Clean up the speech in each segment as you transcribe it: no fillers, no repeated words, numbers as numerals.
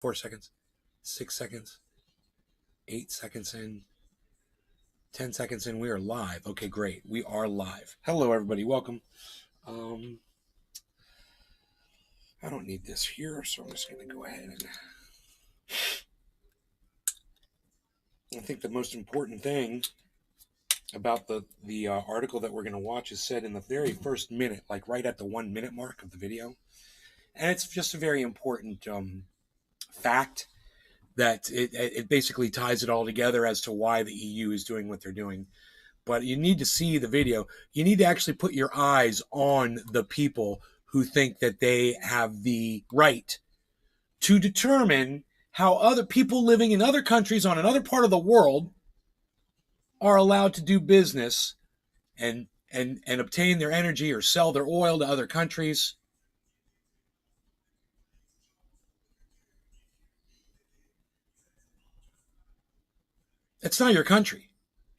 4 seconds, 6 seconds, 8 seconds in, 10 seconds in. We are live. Okay, great. We are live. Hello, everybody. Welcome. I don't need this here, so I'm just going to go ahead and... I think the most important thing about the article that we're going to watch is said in the very first minute, like right at the 1 minute mark of the video. And it's just a very important fact that it basically ties it all together as to why the EU is doing what they're doing. But you need to see the video. You need to actually put your eyes on the people who think that they have the right to determine how other people living in other countries on another part of the world are allowed to do business and obtain their energy or sell their oil to other countries. It's not your country.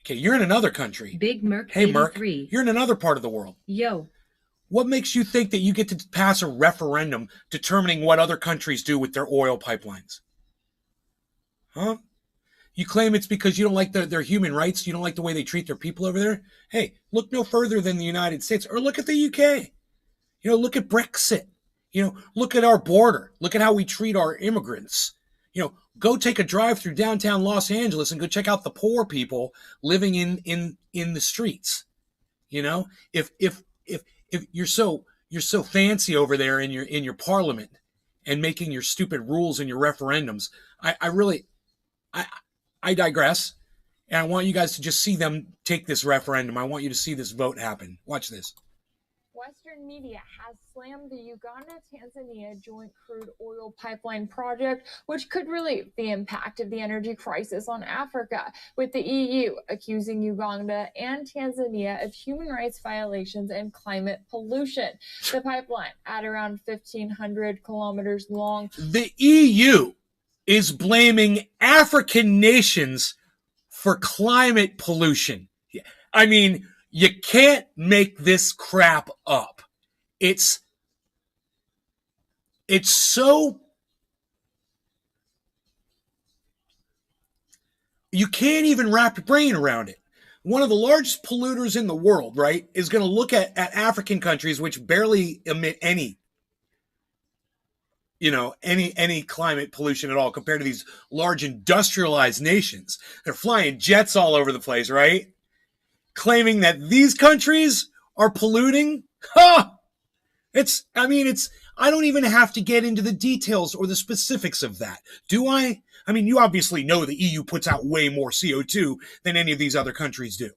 Okay, you're in another country. Big Merc. Hey, Merc, you're in another part of the world. Yo. What makes you think that you get to pass a referendum determining what other countries do with their oil pipelines? Huh? You claim it's because you don't like their human rights, you don't like the way they treat their people over there? Hey, look no further than the United States, or look at the UK. Look at Brexit. Look at our border. Look at how we treat our immigrants. Go take a drive through downtown Los Angeles and go check out the poor people living in the streets. If you're so fancy over there in your parliament and making your stupid rules and your referendums, I digress. And I want you guys to just see them take this referendum. I want you to see this vote happen. Watch this. Western media has slammed the Uganda-Tanzania joint crude oil pipeline project, which could relieve the impact of the energy crisis on Africa, with the EU accusing Uganda and Tanzania of human rights violations and climate pollution. The pipeline, at around 1,500 kilometers long. The EU is blaming African nations for climate pollution. I mean, you can't make this crap up. It's so... You can't even wrap your brain around it. One of the largest polluters in the world, right, is going to look at African countries which barely emit any climate pollution at all compared to these large industrialized nations. They're flying jets all over the place, right? Claiming that these countries are polluting. I don't even have to get into the details or the specifics of that. Do I? I mean, you obviously know the EU puts out way more CO2 than any of these other countries do.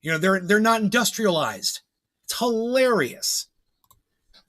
They're not industrialized. It's hilarious.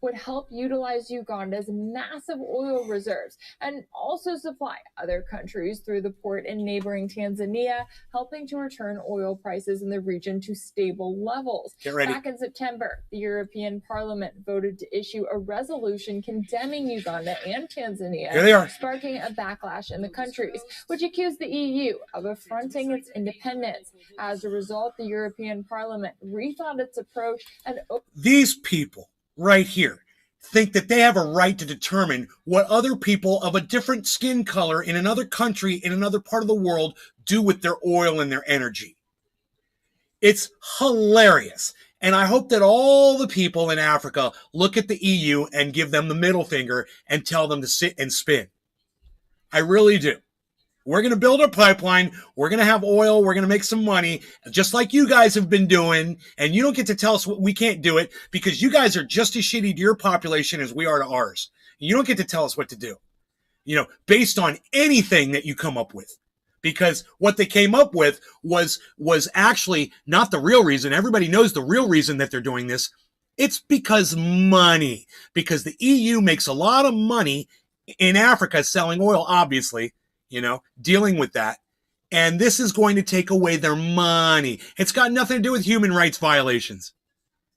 Would help utilize Uganda's massive oil reserves and also supply other countries through the port in neighboring Tanzania, helping to return oil prices in the region to stable levels. Get ready. Back in September, the European Parliament voted to issue a resolution condemning Uganda and Tanzania, Here they are, sparking a backlash in the countries, which accused the EU of affronting its independence. As a result, the European Parliament rethought its approach and... These people right here think that they have a right to determine what other people of a different skin color in another country, in another part of the world, do with their oil and their energy. It's hilarious. And I hope that all the people in Africa look at the EU and give them the middle finger and tell them to sit and spin. I really do. We're going to build a pipeline. We're going to have oil. We're going to make some money, just like you guys have been doing. And you don't get to tell us we can't do it because you guys are just as shitty to your population as we are to ours. You don't get to tell us what to do, based on anything that you come up with. Because what they came up with was actually not the real reason. Everybody knows the real reason that they're doing this. It's because money. Because the EU makes a lot of money in Africa selling oil, obviously. Dealing with that. And this is going to take away their money. It's got nothing to do with human rights violations.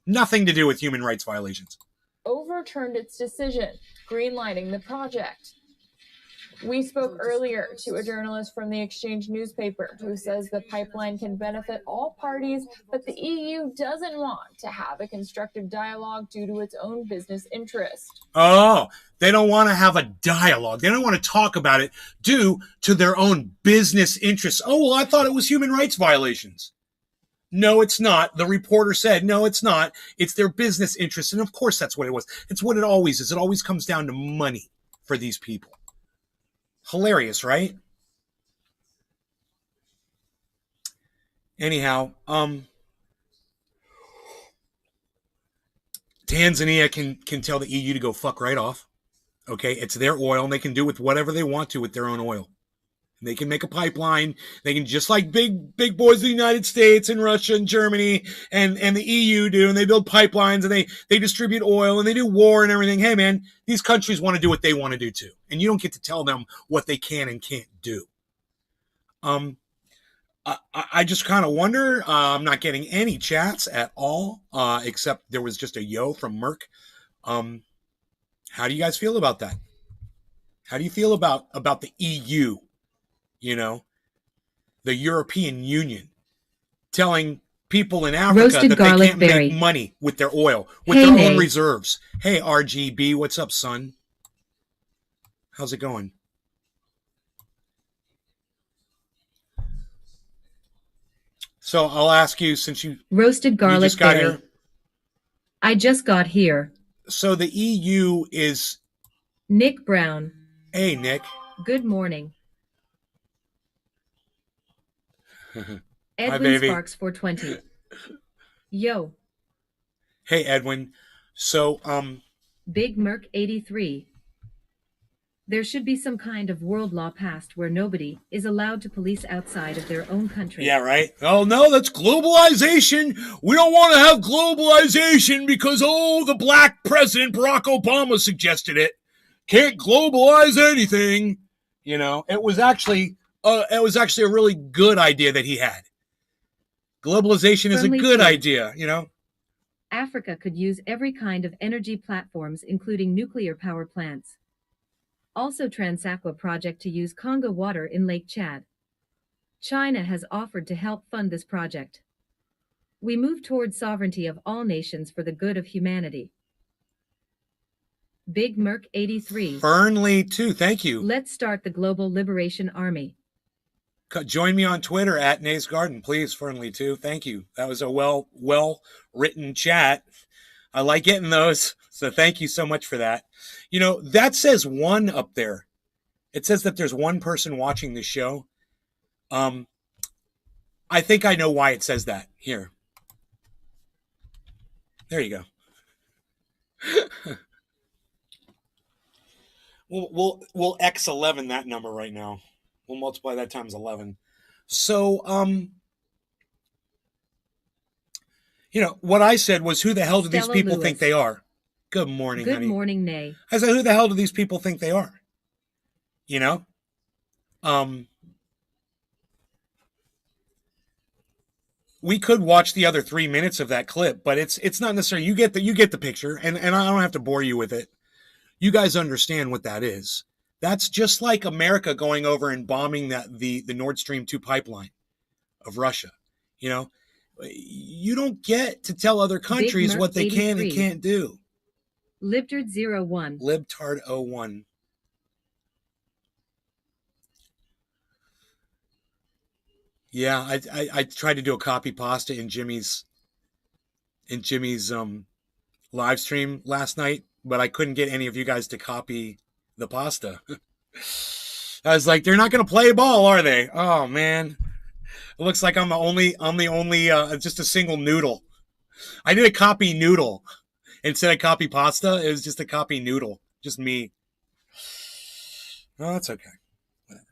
Nothing to do with human rights violations. Overturned its decision, greenlighting the project. We spoke earlier to a journalist from the Exchange newspaper who says the pipeline can benefit all parties, but the EU doesn't want to have a constructive dialogue due to its own business interest. Oh, they don't want to have a dialogue. They don't want to talk about it due to their own business interests. Oh, well, I thought it was human rights violations. No, it's not. The reporter said, no, it's not. It's their business interests. And of course, that's what it was. It's what it always is. It always comes down to money for these people. Hilarious, right? Anyhow, Tanzania can tell the EU to go fuck right off. Okay, it's their oil, and they can do with whatever they want to with their own oil. They can make a pipeline. They can, just like big boys of the United States and Russia and Germany and the EU do, and they build pipelines and they distribute oil and they do war and everything. Hey, man, these countries want to do what they want to do too, and you don't get to tell them what they can and can't do. I just kind of wonder. I'm not getting any chats at all, except there was just a yo from Merck. How do you guys feel about that? How do you feel about the EU? You know, the European Union telling people in Africa Roasted that they can't berry. make money with their oil, with Hey, their Nate. own reserves. Hey, RGB, what's up, son? How's it going? So I'll ask you, since you Roasted garlic just got berry. here. I just got here. So the EU is, Nick Brown. hey, Nick. Good morning. Hi, Edwin baby. Sparks 420. Yo, Hey, Edwin. So, Big Merc 83. There should be some kind of world law passed where nobody is allowed to police outside of their own country. yeah, right. Oh, no, that's globalization. We don't want to have globalization because, the black president, Barack Obama, suggested it. Can't globalize anything. You know, it was actually a really good idea that he had. Globalization is a Friendly good food. idea, you know. Africa could use every kind of energy platforms, including nuclear power plants. Also, Transaqua project to use Congo water in Lake Chad. China has offered to help fund this project. We move toward sovereignty of all nations for the good of humanity. Big Merc 83. Fernley, too. Thank you. Let's start the Global Liberation Army. Join me on Twitter at Nays Garden, please, Fernley, too. Thank you. That was a well-written chat. I like getting those, so thank you so much for that. You know, that says one up there. It says that there's one person watching the show. I think I know why it says that. Here. There you go. We'll X11 that number right now. We'll multiply that times 11. So, you know, what I said was, who the hell do these Stella people Lewis. think they are? Good morning, Good honey. morning, Nay. I said, who the hell do these people think they are? You know? We could watch the other 3 minutes of that clip, but it's not necessarily, you get the picture, and I don't have to bore you with it. You guys understand what that is. That's just like America going over and bombing the Nord Stream 2 pipeline of Russia. You know, you don't get to tell other countries Merc what they can 83. and can't do. Libtard 01. Libtard 01. Yeah, I tried to do a copy pasta in Jimmy's live stream last night, but I couldn't get any of you guys to copy the pasta. I was like, they're not going to play ball, are they? Oh man, it looks like I'm the only just a single noodle. I did a copy noodle instead of copy pasta. It was just a copy noodle, just me. Oh, that's okay. Whatever.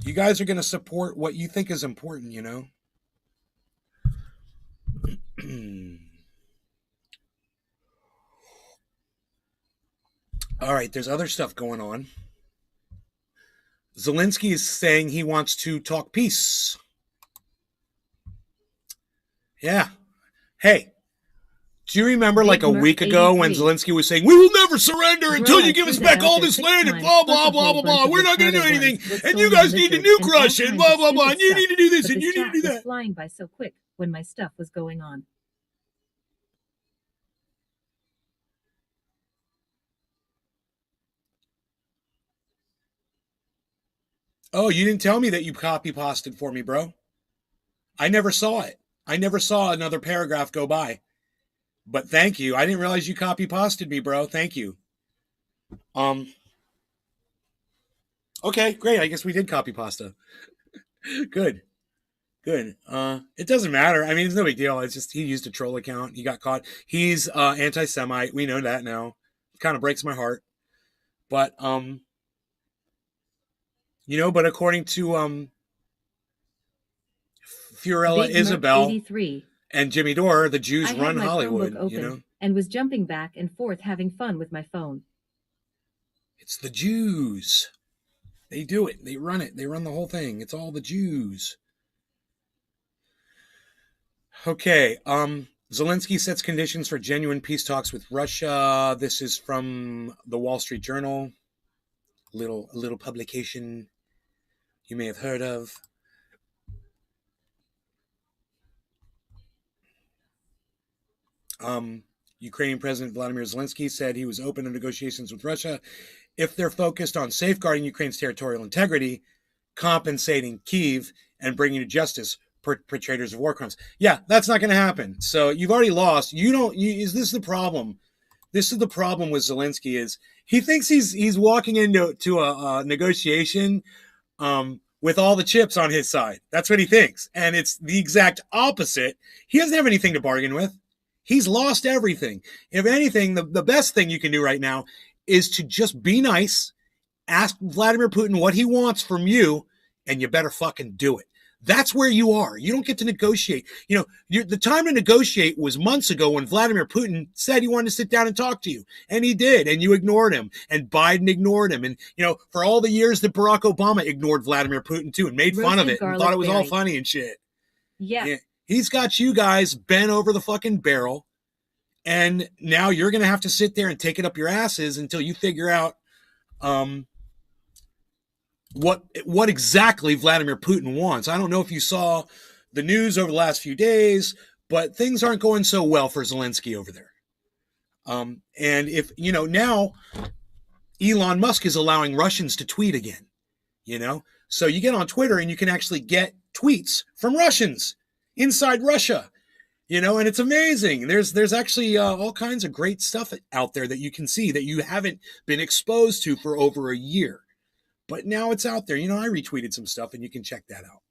You guys are going to support what you think is important, you know. All right, there's other stuff going on. Zelensky is saying he wants to talk peace. Yeah. Hey, Do you remember like a Big Merc week ago when 83. Zelensky was saying, we will never surrender until Bro, you I give us flew to back all Africa this 6 land and times, blah, fuck blah, a blah, whole blah, bunch blah. of We're not going to do retarded anything. ones with And you stolen guys need to liquor nuke and all Russia and kinds blah, of blah, blah. stupid And you stuff. need to do this But and the you need to chat do was that. flying by so quick when my stuff was going on. Oh, you didn't tell me that you copy pasted for me, bro. I never saw it. I never saw another paragraph go by. But thank you. I didn't realize you copy pasted me, bro. Thank you. Okay, great. I guess we did copy pasta. Good. Good. It doesn't matter. I mean, it's no big deal. It's just he used a troll account. He got caught. He's anti-Semite. We know that now. It kind of breaks my heart. But but according to Fiorella Big Merc Isabel 83. and Jimmy Dore, the Jews I had run my Hollywood, Chromebook open and was jumping back and forth having fun with my phone. It's the Jews. They do it. They run it. They run the whole thing. It's all the Jews. Okay. Zelensky sets conditions for genuine peace talks with Russia. This is from the Wall Street Journal. A little publication you may have heard of. Ukrainian President Vladimir Zelensky said he was open to negotiations with Russia if they're focused on safeguarding Ukraine's territorial integrity, compensating Kyiv, and bringing to justice perpetrators of war crimes. Yeah, that's not going to happen. So you've already lost. Is this the problem? This is the problem with Zelensky is he thinks he's walking into a negotiation with all the chips on his side. That's what he thinks. And it's the exact opposite. He doesn't have anything to bargain with. He's lost everything. If anything, the best thing you can do right now is to just be nice, ask Vladimir Putin what he wants from you, and you better fucking do it. That's where you are. You don't get to negotiate. The time to negotiate was months ago when Vladimir Putin said he wanted to sit down and talk to you. And he did. And you ignored him. And Biden ignored him. And, for all the years that Barack Obama ignored Vladimir Putin too and made fun of it and thought it was all funny and shit. Yeah. He's got you guys bent over the fucking barrel. And now you're going to have to sit there and take it up your asses until you figure out what exactly Vladimir Putin wants. I don't know if you saw the news over the last few days, but things aren't going so well for Zelensky over there. And if, now Elon Musk is allowing Russians to tweet again, so you get on Twitter and you can actually get tweets from Russians inside Russia, and it's amazing. There's actually all kinds of great stuff out there that you can see that you haven't been exposed to for over a year. But now it's out there. I retweeted some stuff and you can check that out.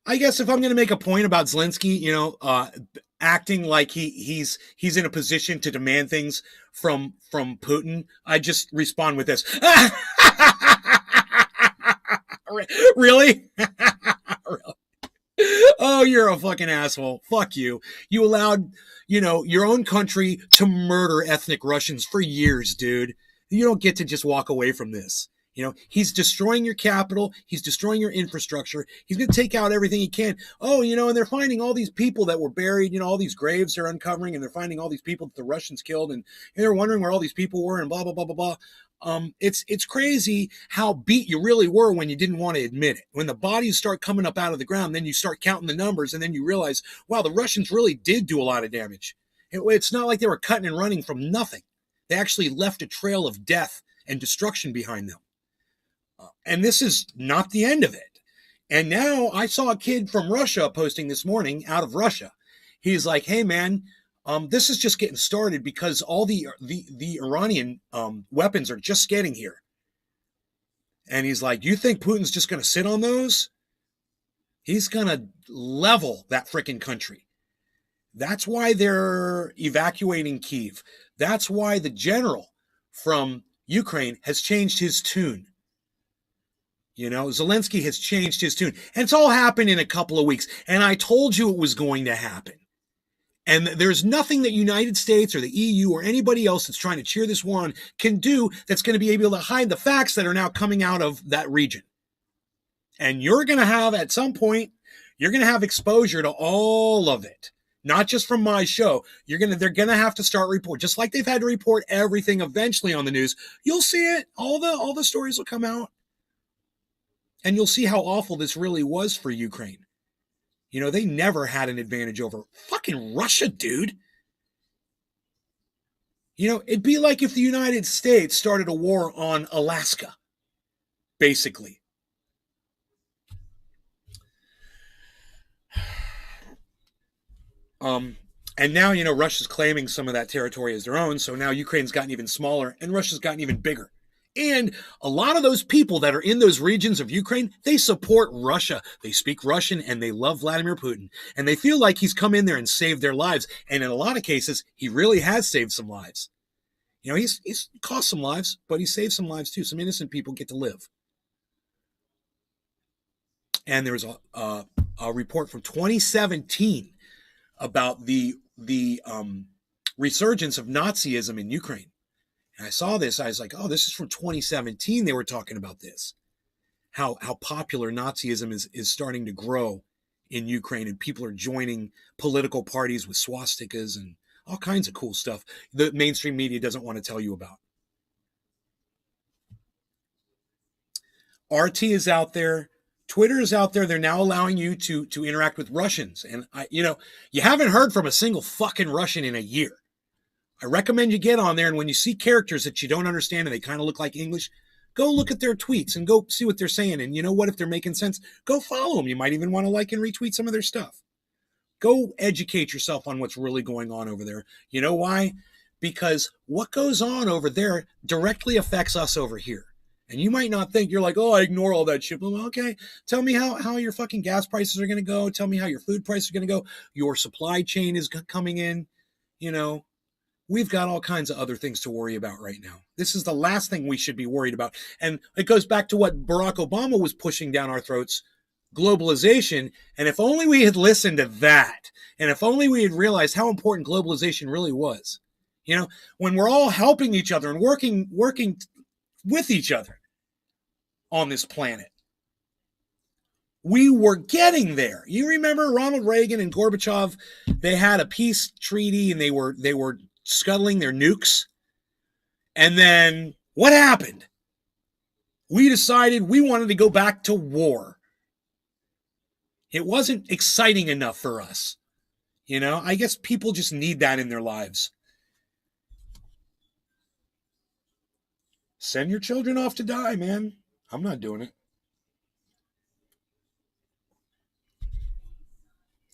I guess if I'm going to make a point about Zelensky, acting like he's in a position to demand things from Putin, I just respond with this. Really? Really? Oh, you're a fucking asshole. Fuck you. You allowed, your own country to murder ethnic Russians for years, dude. You don't get to just walk away from this. He's destroying your capital. He's destroying your infrastructure. He's going to take out everything he can. Oh, and they're finding all these people that were buried, all these graves they're uncovering, and they're finding all these people that the Russians killed, and they're wondering where all these people were, and blah, blah, blah, blah, blah. It's crazy how beat you really were when you didn't want to admit it. When the bodies start coming up out of the ground, then you start counting the numbers, and then you realize, wow, the Russians really did do a lot of damage. It's not like they were cutting and running from nothing. They actually left a trail of death and destruction behind them. And this is not the end of it. And now I saw a kid from Russia posting this morning out of Russia. He's like, hey, man, this is just getting started because all the Iranian weapons are just getting here. And he's like, you think Putin's just going to sit on those? He's going to level that freaking country. That's why they're evacuating Kyiv. That's why the general from Ukraine has changed his tune. Zelensky has changed his tune. And it's all happened in a couple of weeks. And I told you it was going to happen. And there's nothing that United States or the EU or anybody else that's trying to cheer this war on can do that's going to be able to hide the facts that are now coming out of that region. And you're going to have, at some point, you're going to have exposure to all of it. not just from my show. They're gonna have to start report, just like they've had to report everything eventually on the news. You'll see it. All the stories will come out, and you'll see how awful this really was for Ukraine. You know, they never had an advantage over fucking Russia, dude. You know, it'd be like if the United States started a war on Alaska, basically. And now, you know, Russia's claiming some of that territory as their own. So now Ukraine's gotten even smaller and Russia's gotten even bigger. And a lot of those people that are in those regions of Ukraine, they support Russia. They speak Russian and they love Vladimir Putin. And they feel like he's come in there and saved their lives. And in a lot of cases, he really has saved some lives. You know, he's cost some lives, but he saved some lives too. Some innocent people get to live. And there was a report from 2017 about the resurgence of Nazism in Ukraine. And I saw this. I was like, oh, this is from 2017. They were talking about this, how popular Nazism is starting to grow in Ukraine, and people are joining political parties with swastikas and all kinds of cool stuff the mainstream media doesn't want to tell you about. RT is out there. Twitter is out there. They're now allowing you to interact with Russians. And you haven't heard from a single fucking Russian in a year. I recommend you get on there, and when you see characters that you don't understand and they kind of look like English, go look at their tweets and go see what they're saying. And you know what? If they're making sense, go follow them. You might even want to like and retweet some of their stuff. Go educate yourself on what's really going on over there. You know why? Because what goes on over there directly affects us over here. And you might not think, you're like, oh, I ignore all that shit. Well, okay, tell me how your fucking gas prices are going to go. Tell me how your food prices are going to go. Your supply chain is coming in. You know, we've got all kinds of other things to worry about right now. This is the last thing we should be worried about. And it goes back to what Barack Obama was pushing down our throats, globalization. And if only we had listened to that, and if only we had realized how important globalization really was. You know, when we're all helping each other and working with each other on this planet, we were getting there. You remember Ronald Reagan and Gorbachev? They had a peace treaty and they were scuttling their nukes. And then what happened? We decided we wanted to go back to war. It wasn't exciting enough for us. You know, I guess people just need that in their lives. Send your children off to die, man. I'm not doing it.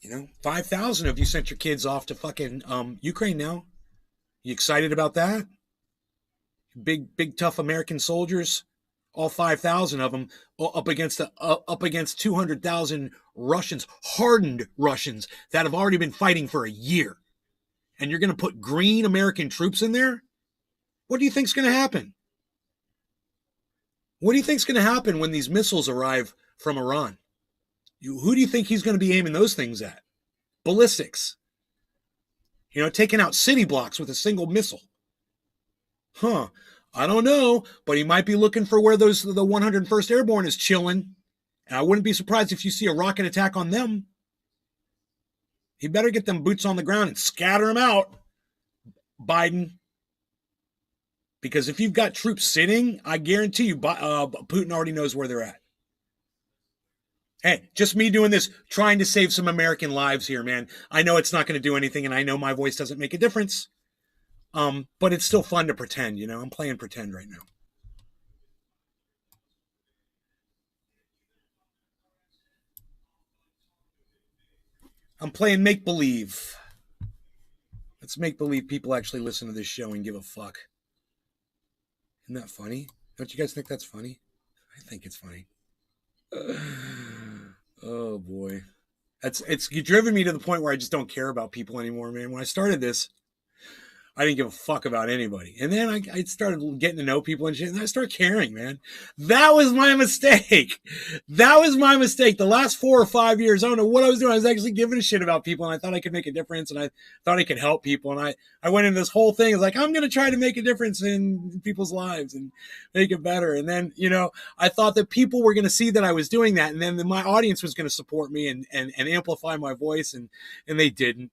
You know, 5,000 of you sent your kids off to fucking Ukraine now. You excited about that? Big tough American soldiers, all 5,000 of them, up against 200,000 Russians, hardened Russians that have already been fighting for a year. And you're going to put green American troops in there? What do you think's going to happen? What do you think's going to happen when these missiles arrive from Iran? Who do you think he's going to be aiming those things at? Ballistics. You know, taking out city blocks with a single missile. Huh. I don't know, but he might be looking for where the 101st Airborne is chilling. And I wouldn't be surprised if you see a rocket attack on them. He better get them boots on the ground and scatter them out, Biden. Because if you've got troops sitting, I guarantee you Putin already knows where they're at. Hey, just me doing this, trying to save some American lives here, man. I know it's not going to do anything, and I know my voice doesn't make a difference. But it's still fun to pretend, you know. I'm playing pretend right now. I'm playing make-believe. Let's make believe people actually listen to this show and give a fuck. Isn't that funny? Don't you guys think that's funny? I think it's funny. Oh boy. You've driven me to the point where I just don't care about people anymore, man. When I started this, I didn't give a fuck about anybody. And then I started getting to know people and shit, and I started caring, man. That was my mistake. The last 4 or 5 years, I don't know what I was doing. I was actually giving a shit about people, and I thought I could make a difference, and I thought I could help people. And I went into this whole thing. I was like, I'm going to try to make a difference in people's lives and make it better. And then, you know, I thought that people were going to see that I was doing that, and then my audience was going to support me and amplify my voice, and they didn't.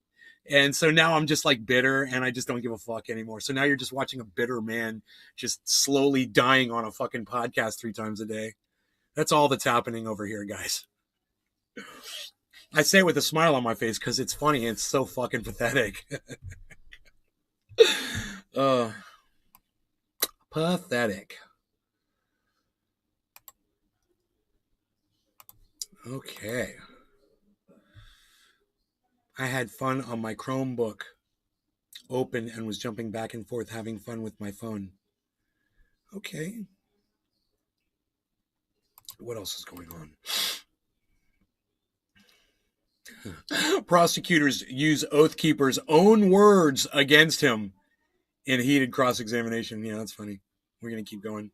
And so now I'm just like bitter and I just don't give a fuck anymore. So now you're just watching a bitter man just slowly dying on a fucking podcast 3 times a day. That's all that's happening over here, guys. I say it with a smile on my face because it's funny. It's so fucking pathetic. Pathetic. Okay. I had fun on my Chromebook open and was jumping back and forth having fun with my phone. Okay. What else is going on? Prosecutors use Oath Keeper's own words against him in heated cross-examination. Yeah, that's funny. We're going to keep going.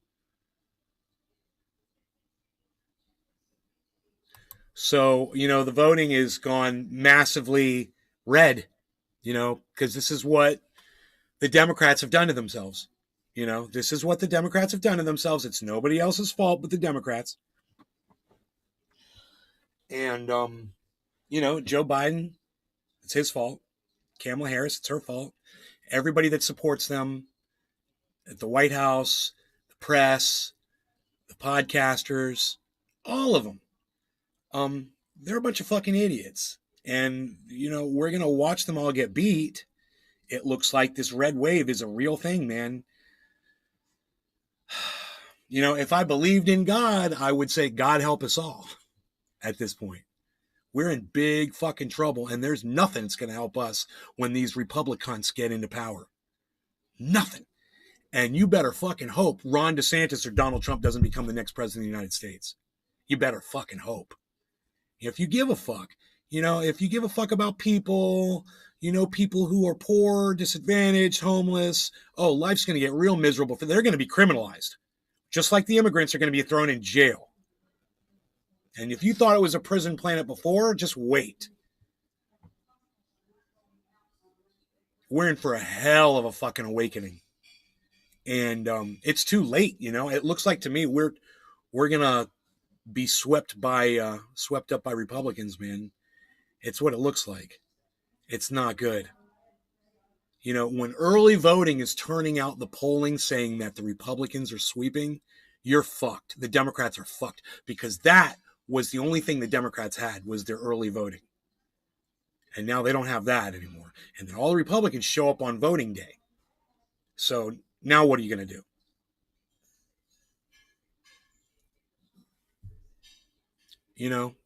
So, the voting is gone massively red, because this is what the Democrats have done to themselves. This is what the Democrats have done to themselves. It's nobody else's fault but the Democrats. And, Joe Biden, it's his fault. Kamala Harris, it's her fault. Everybody that supports them at the White House, the press, the podcasters, all of them. They're a bunch of fucking idiots. And, we're going to watch them all get beat. It looks like this red wave is a real thing, man. If I believed in God, I would say, God help us all at this point. We're in big fucking trouble, and there's nothing that's going to help us when these Republicans get into power. Nothing. And you better fucking hope Ron DeSantis or Donald Trump doesn't become the next president of the United States. You better fucking hope. If you give a fuck, if you give a fuck about people, people who are poor, disadvantaged, homeless, life's going to get real miserable. They're going to be criminalized. Just like the immigrants are going to be thrown in jail. And if you thought it was a prison planet before, just wait. We're in for a hell of a fucking awakening. And it's too late, It looks like to me we're going to be swept up by Republicans, man. It's what it looks like. It's not good. When early voting is turning out the polling saying that the Republicans are sweeping, you're fucked. The Democrats are fucked because that was the only thing the Democrats had was their early voting. And now they don't have that anymore. And then all the Republicans show up on voting day. So now what are you going to do?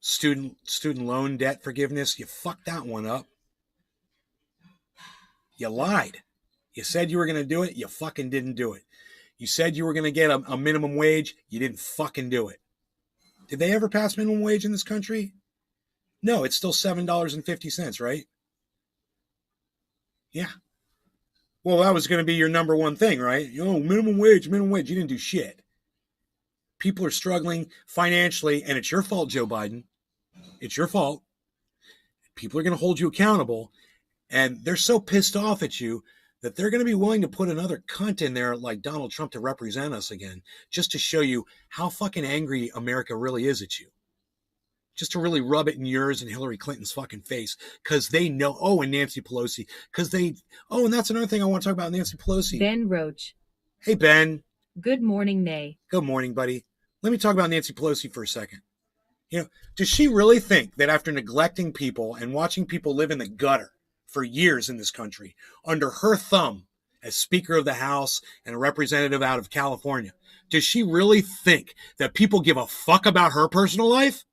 Student loan debt forgiveness, you fucked that one up. You lied. You said you were going to do it. You fucking didn't do it. You said you were going to get a minimum wage. You didn't fucking do it. Did they ever pass minimum wage in this country? No, it's still $7.50, right? Yeah. Well, that was going to be your number one thing, right? Minimum wage. You didn't do shit. People are struggling financially, and it's your fault, Joe Biden. It's your fault. People are going to hold you accountable, and they're so pissed off at you that they're going to be willing to put another cunt in there like Donald Trump to represent us again, just to show you how fucking angry America really is at you. Just to really rub it in yours and Hillary Clinton's fucking face, because they know, and Nancy Pelosi, and that's another thing I want to talk about, Nancy Pelosi. Ben Roach. Hey, Ben. Good morning, Nay. Good morning, buddy. Let me talk about Nancy Pelosi for a second. Does she really think that after neglecting people and watching people live in the gutter for years in this country, under her thumb as Speaker of the House and a representative out of California, does she really think that people give a fuck about her personal life?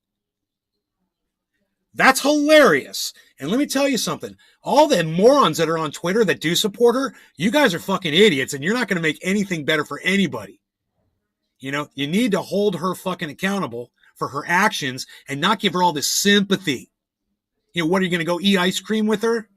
That's hilarious. And let me tell you something. All the morons that are on Twitter that do support her, you guys are fucking idiots, and you're not going to make anything better for anybody. You need to hold her fucking accountable for her actions and not give her all this sympathy. What, are you going to go eat ice cream with her?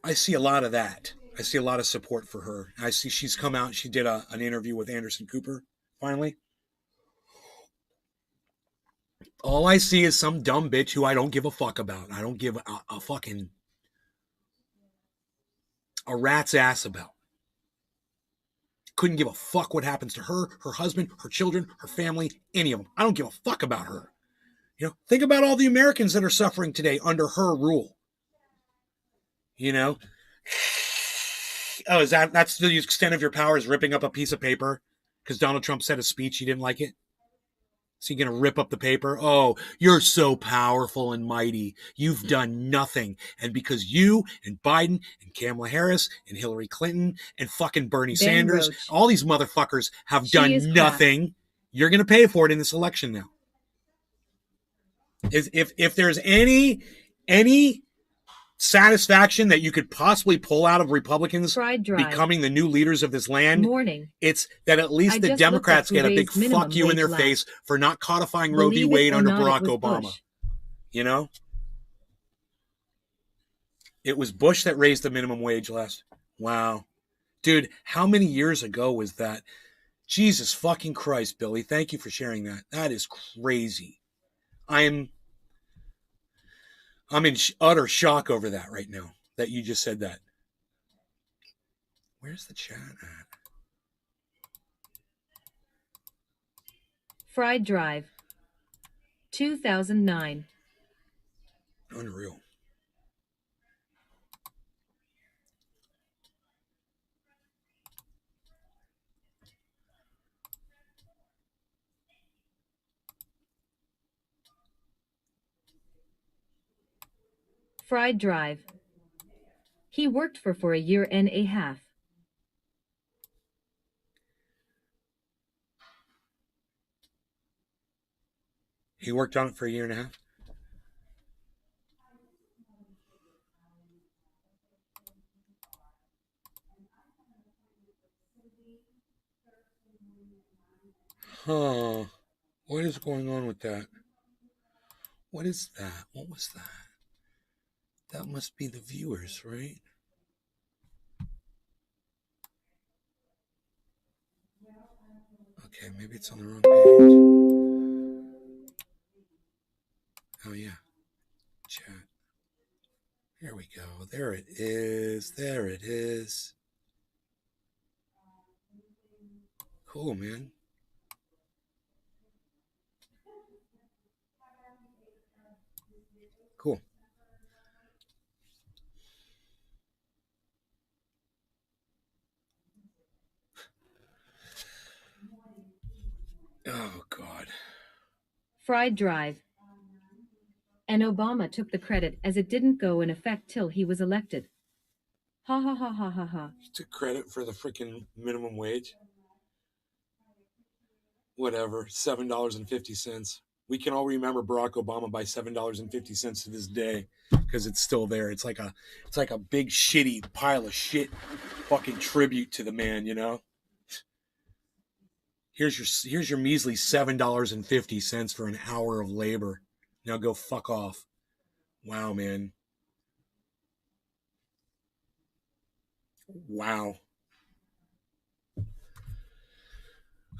I see a lot of that. I see a lot of support for her. I see she's come out. She did an interview with Anderson Cooper, finally. All I see is some dumb bitch who I don't give a fuck about. I don't give a fucking a rat's ass about. Couldn't give a fuck what happens to her, her husband, her children, her family, any of them. I don't give a fuck about her. You know, think about all the Americans that are suffering today under her rule. You know, oh, that's the extent of your power, is ripping up a piece of paper because Donald Trump said a speech, he didn't like it? So you're going to rip up the paper? Oh, you're so powerful and mighty. You've done nothing. And because you and Biden and Kamala Harris and Hillary Clinton and fucking Bernie Ben Sanders, Roach. all these motherfuckers have She is done crap. nothing, you're going to pay for it in this election now. If there's any satisfaction that you could possibly pull out of Republicans Fried drive. becoming the new leaders of this land, Morning. it's that at least I the just Democrats looked up get a who big raised minimum fuck you in their wage face for not codifying Roe v. Believe it Wade or under not, Barack it was Obama. Bush. You know? It was Bush that raised the minimum wage last. Wow. Dude, how many years ago was that? Jesus fucking Christ, Billy. Thank you for sharing that. That is crazy. I'm in utter shock over that right now, that you just said that. Where's the chat at? Fried drive. 2009. Unreal. Fried drive. He worked for a year and a half. He worked on it for a year and a half? Huh. What is going on with that? What is that? What was that? That must be the viewers, right? Okay, maybe it's on the wrong page. Oh, yeah. Chat. Here we go. There it is. There it is. Cool, man. Cool. Oh, God. Fried drive. And Obama took the credit as it didn't go in effect till he was elected. Ha ha ha ha ha ha. He took credit for the freaking minimum wage. Whatever. $7.50. We can all remember Barack Obama by $7.50 to this day because it's still there. It's like a big shitty pile of shit fucking tribute to the man, you know? Here's your measly $7.50 for an hour of labor. Now go fuck off. Wow, man. Wow.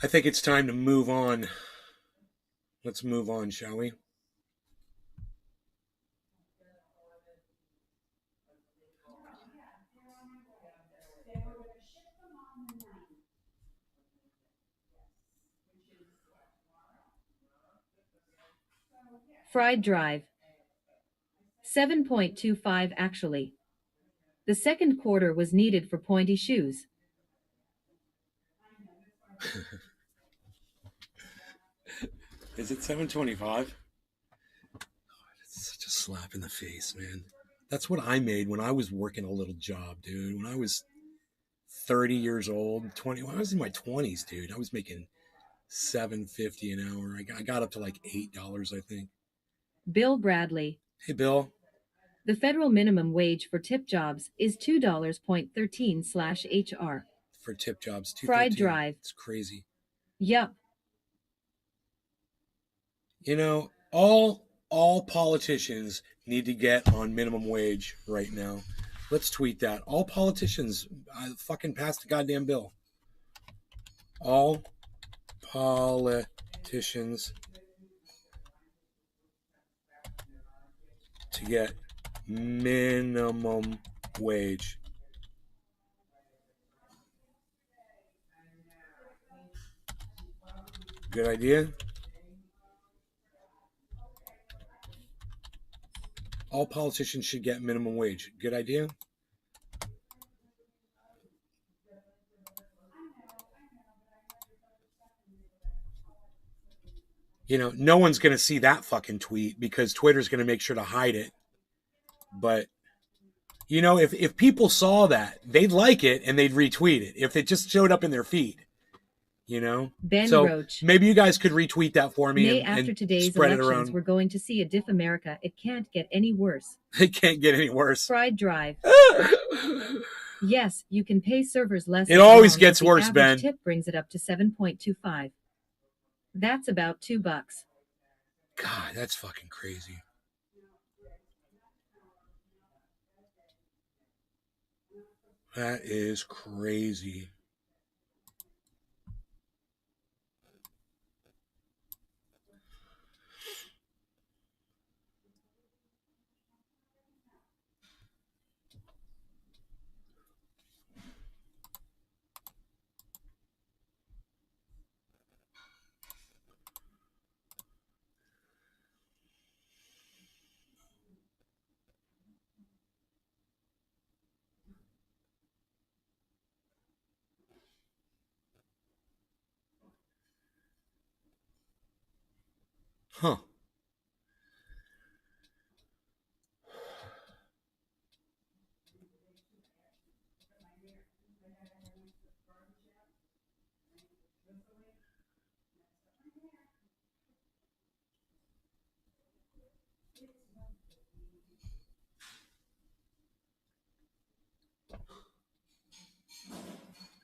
I think it's time to move on. Let's move on, shall we? Fried drive. 7.25 actually. The second quarter was needed for pointy shoes. Is it 7.25? It's such a slap in the face, man. That's what I made when I was working a little job, dude. When I was 30 years old, 20. When I was in my 20s, dude, I was making $7.50 an hour. I got up to like $8, I think. Bill Bradley. Hey, Bill. The federal minimum wage for tip jobs is $2.13/HR. For tip jobs, Fried drive. It's crazy. Yup. You know, all politicians need to get on minimum wage right now. Let's tweet that. All politicians, fucking pass the goddamn bill. All politicians to get minimum wage. Good idea? All politicians should get minimum wage. Good idea. You know, no one's going to see that fucking tweet because Twitter's going to make sure to hide it. But, you know, if people saw that, they'd like it and they'd retweet it if it just showed up in their feed. You know? Ben so Roach. Maybe you guys could retweet that for me May and, after and today's spread it elections, around. we're going to see a diff America. It can't get any worse. It can't get any worse. Fried Drive. Yes, you can pay servers less. It always long, gets but the worse, average Ben. Tip brings it up to 7.25. That's about $2. God, that's fucking crazy. That is crazy. Huh.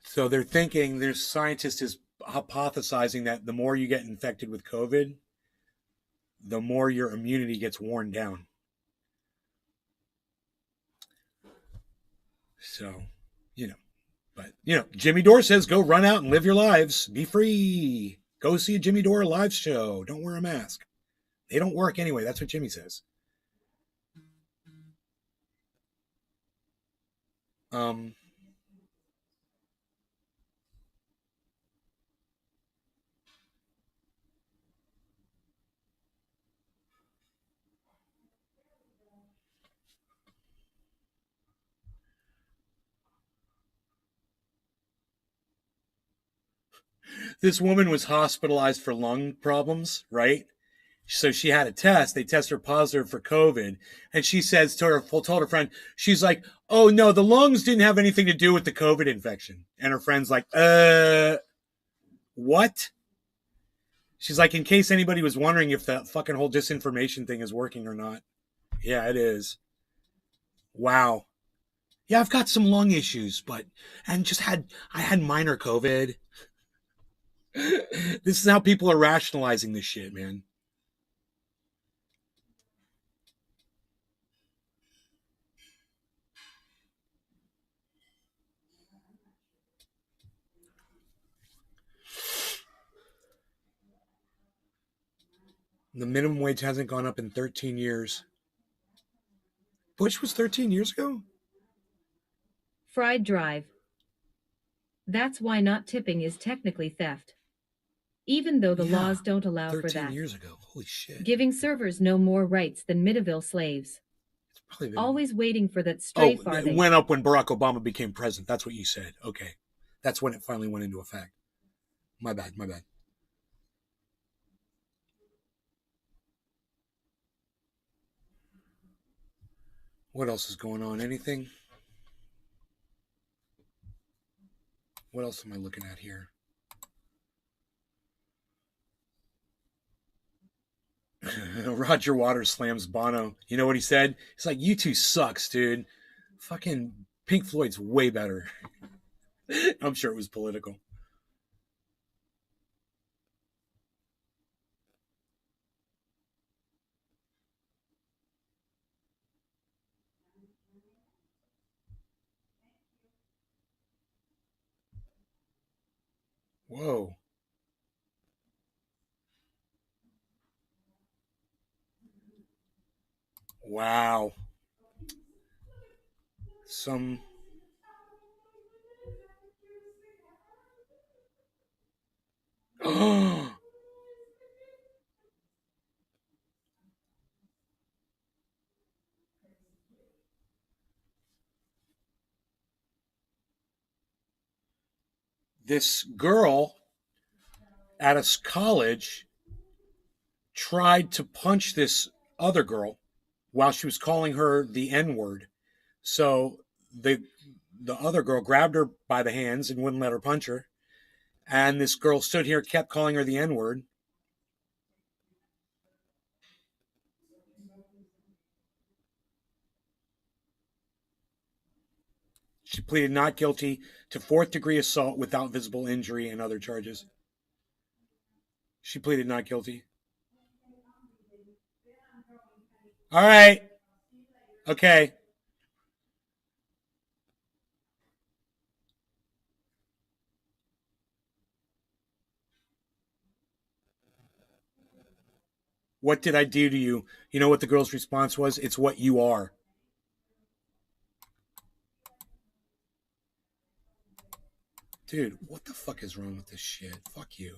So they're thinking, there's scientists is hypothesizing that the more you get infected with COVID, the more your immunity gets worn down. So, you know, but, you know, Jimmy Dore says go run out and live your lives. Be free. Go see a Jimmy Dore live show. Don't wear a mask. They don't work anyway. That's what Jimmy says. This woman was hospitalized for lung problems, right? So she had a test. They tested her positive for COVID. And she says to her, told her friend, she's like, oh no, the lungs didn't have anything to do with the COVID infection. And her friend's like, what? She's like, in case anybody was wondering if that fucking whole disinformation thing is working or not. Yeah, it is. Wow. Yeah, I've got some lung issues, I had minor COVID. This is how people are rationalizing this shit, man. The minimum wage hasn't gone up in 13 years. Bush was 13 years ago? Fried Drive. That's why not tipping is technically theft. Even though the laws don't allow for that. 13 years ago. Holy shit. Giving servers no more rights than Midaville slaves. Always waiting for that stray farthing. It went up when Barack Obama became president. That's what you said. Okay. That's when it finally went into effect. My bad. What else is going on? Anything? What else am I looking at here? Roger Waters slams Bono. You know what he said? He's like, U2 sucks, dude. Fucking Pink Floyd's way better. I'm sure it was political. Whoa. Wow. Some... Oh. this girl at a college tried to punch this other girl while she was calling her the N-word. So the other girl grabbed her by the hands and wouldn't let her punch her. And this girl stood here, kept calling her the N-word. She pleaded not guilty to 4th-degree assault without visible injury and other charges. She pleaded not guilty. All right. Okay. What did I do to you? You know what the girl's response was? It's what you are. Dude, what the fuck is wrong with this shit? Fuck you.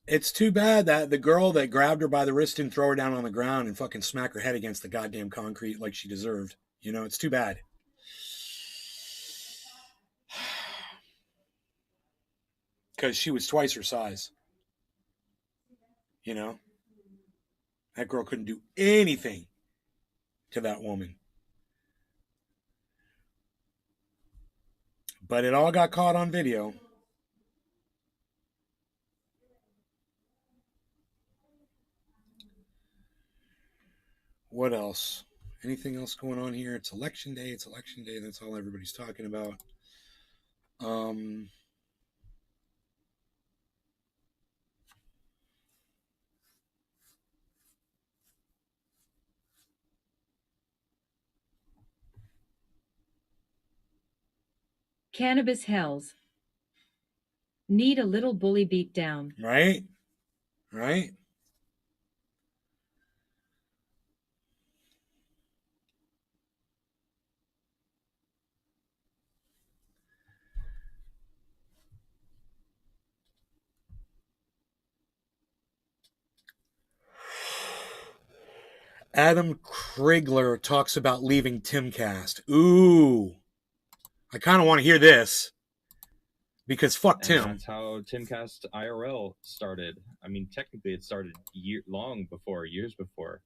It's too bad that the girl that grabbed her by the wrist didn't throw her down on the ground and fucking smack her head against the goddamn concrete like she deserved. You know, it's too bad. Because she was twice her size. You know? That girl couldn't do anything to that woman. But it all got caught on video. What else? Anything else going on here? It's election day. It's election day. That's all everybody's talking about. Cannabis hells. Need a little bully beat down. Right? Right? Adam Krigler talks about leaving Timcast. Ooh. I kind of want to hear this. Because fuck Tim. And that's how Timcast IRL started. I mean, technically it started years before.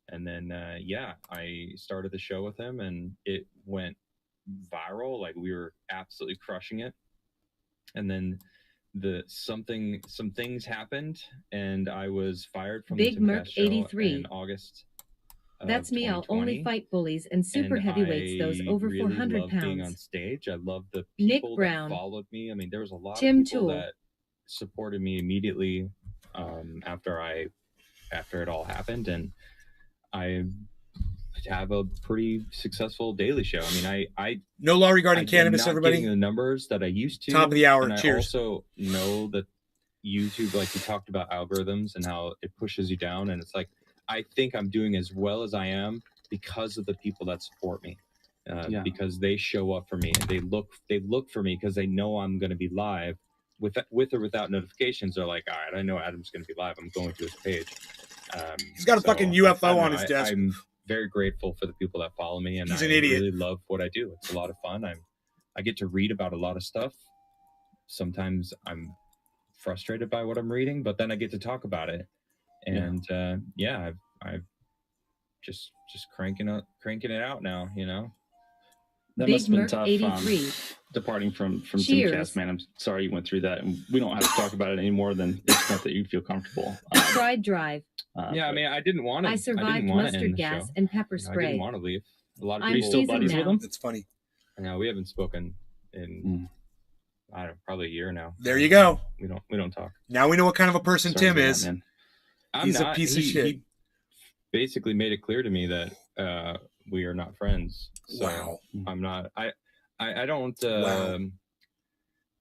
And then, I started the show with him and it went viral. Like, we were absolutely crushing it. And then some things happened and I was fired from Big the Timcast Merc show 83. in August. That's me. I'll only fight bullies and super heavyweights, those over really 400 loved being on pounds. stage. I love the Nick people Brown. that followed me. I mean, there was a lot Tim of people Toole. that supported me immediately after it all happened, and I have a pretty successful daily show. I mean, I no law regarding I'm cannabis, not everybody. getting the numbers that I used to. Top of the hour. And Cheers. I also know that YouTube, like you talked about algorithms and how it pushes you down, and it's like, I think I'm doing as well as I am because of the people that support me, because they show up for me and they look for me because they know I'm going to be live with or without notifications. They're like, all right, I know Adam's going to be live. I'm going to his page. He's got a fucking UFO on his desk. I'm very grateful for the people that follow me, and He's I an idiot. really love what I do. It's a lot of fun. I get to read about a lot of stuff. Sometimes I'm frustrated by what I'm reading, but then I get to talk about it. And I've just cranking it out now, you know. That Big must have been Merc tough. 83. Departing from Cheers. Timcast, man. I'm sorry you went through that, and we don't have to talk about it anymore than the extent that you feel comfortable. Pride Drive. I mean, I didn't want to. I survived mustard gas and pepper I spray. didn't want to leave. A lot of I'm Are you people. still seasoned buddies now. with them? It's funny. No, we haven't spoken in I don't know, probably a year now. There you go. We don't talk. Now we know what kind of a person Sorry Tim for that, is. man. He's a piece of shit. He basically made it clear to me that we are not friends. So Wow. I'm not. I don't. Wow.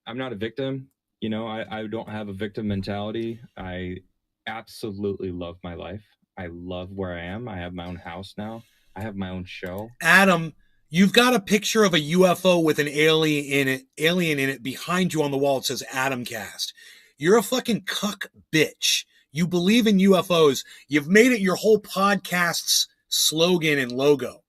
I'm not a victim. You know, I don't have a victim mentality. I absolutely love my life. I love where I am. I have my own house now. I have my own show. Adam, you've got a picture of a UFO with an alien in it behind you on the wall. It says Adamcast. You're a fucking cuck bitch. You believe in UFOs. You've made it your whole podcast's slogan and logo.